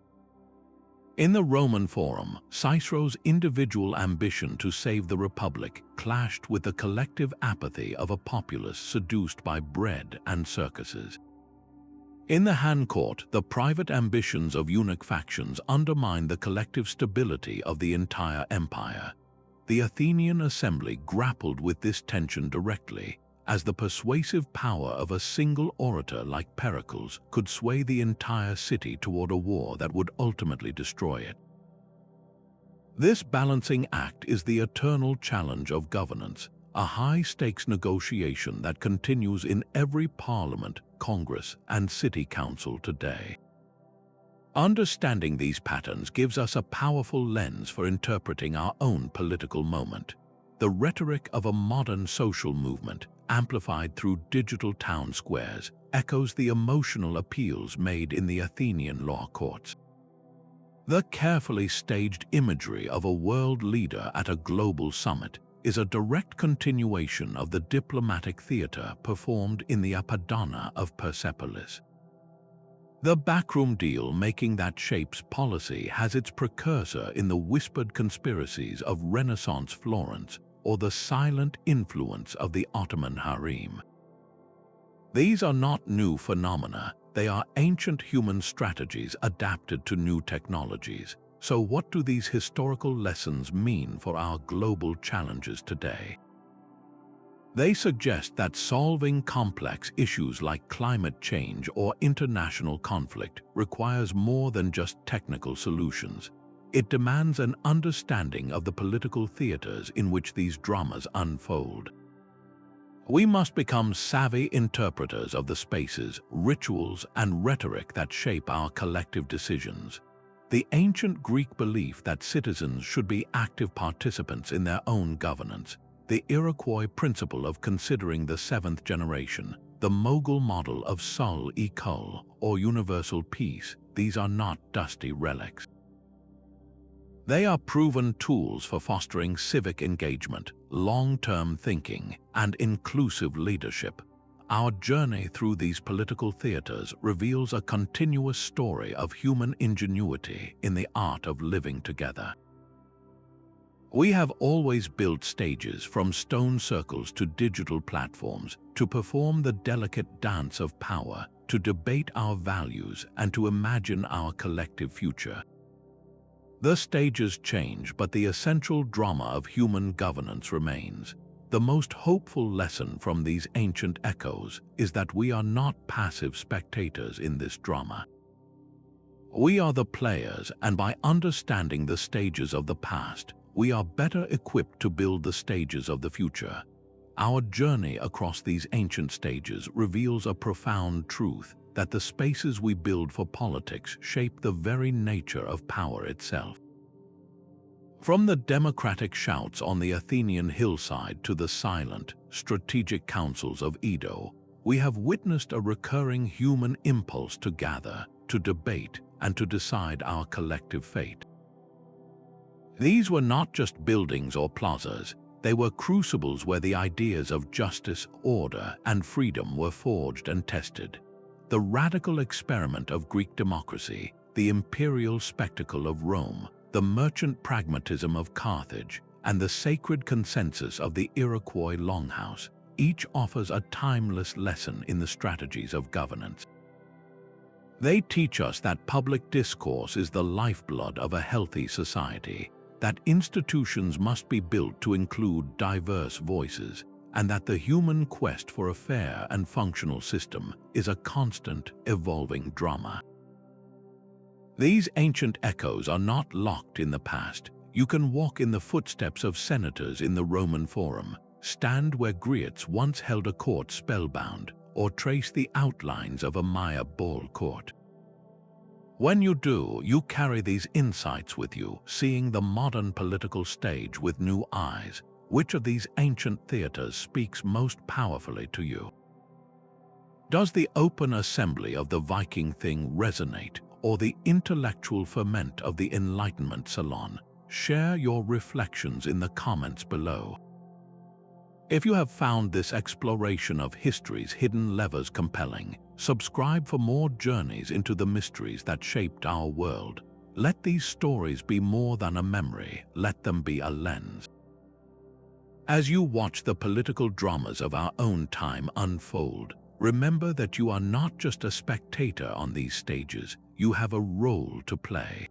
In the Roman Forum, Cicero's individual ambition to save the Republic clashed with the collective apathy of a populace seduced by bread and circuses. In the Han Court, the private ambitions of eunuch factions undermined the collective stability of the entire empire. The Athenian assembly grappled with this tension directly, as the persuasive power of a single orator like Pericles could sway the entire city toward a war that would ultimately destroy it. This balancing act is the eternal challenge of governance, a high-stakes negotiation that continues in every parliament, congress, and city council today. Understanding these patterns gives us a powerful lens for interpreting our own political moment. The rhetoric of a modern social movement, amplified through digital town squares, echoes the emotional appeals made in the Athenian law courts. The carefully staged imagery of a world leader at a global summit is a direct continuation of the diplomatic theater performed in the Apadana of Persepolis. The backroom deal-making that shapes policy has its precursor in the whispered conspiracies of Renaissance Florence or the silent influence of the Ottoman harem. These are not new phenomena, they are ancient human strategies adapted to new technologies. So what do these historical lessons mean for our global challenges today? They suggest that solving complex issues like climate change or international conflict requires more than just technical solutions. It demands an understanding of the political theaters in which these dramas unfold. We must become savvy interpreters of the spaces, rituals, and rhetoric that shape our collective decisions. The ancient Greek belief that citizens should be active participants in their own governance, the Iroquois principle of considering the seventh generation, the Mughal model of sul-e-kul, or universal peace, these are not dusty relics. They are proven tools for fostering civic engagement, long-term thinking, and inclusive leadership. Our journey through these political theaters reveals a continuous story of human ingenuity in the art of living together. We have always built stages, from stone circles to digital platforms, to perform the delicate dance of power, to debate our values, and to imagine our collective future. The stages change, but the essential drama of human governance remains. The most hopeful lesson from these ancient echoes is that we are not passive spectators in this drama. We are the players, and by understanding the stages of the past, we are better equipped to build the stages of the future. Our journey across these ancient stages reveals a profound truth, that the spaces we build for politics shape the very nature of power itself. From the democratic shouts on the Athenian hillside to the silent, strategic councils of Edo, we have witnessed a recurring human impulse to gather, to debate, and to decide our collective fate. These were not just buildings or plazas, they were crucibles where the ideas of justice, order, and freedom were forged and tested. The radical experiment of Greek democracy, the imperial spectacle of Rome, the merchant pragmatism of Carthage, and the sacred consensus of the Iroquois longhouse, each offers a timeless lesson in the strategies of governance. They teach us that public discourse is the lifeblood of a healthy society, that institutions must be built to include diverse voices, and that the human quest for a fair and functional system is a constant, evolving drama. These ancient echoes are not locked in the past. You can walk in the footsteps of senators in the Roman Forum, stand where Griots once held a court spellbound, or trace the outlines of a Maya ball court. When you do, you carry these insights with you, seeing the modern political stage with new eyes. Which of these ancient theaters speaks most powerfully to you? Does the open assembly of the Viking thing resonate, or the intellectual ferment of the Enlightenment salon? Share your reflections in the comments below. If you have found this exploration of history's hidden levers compelling, subscribe for more journeys into the mysteries that shaped our world. Let these stories be more than a memory, let them be a lens. As you watch the political dramas of our own time unfold, remember that you are not just a spectator on these stages, you have a role to play.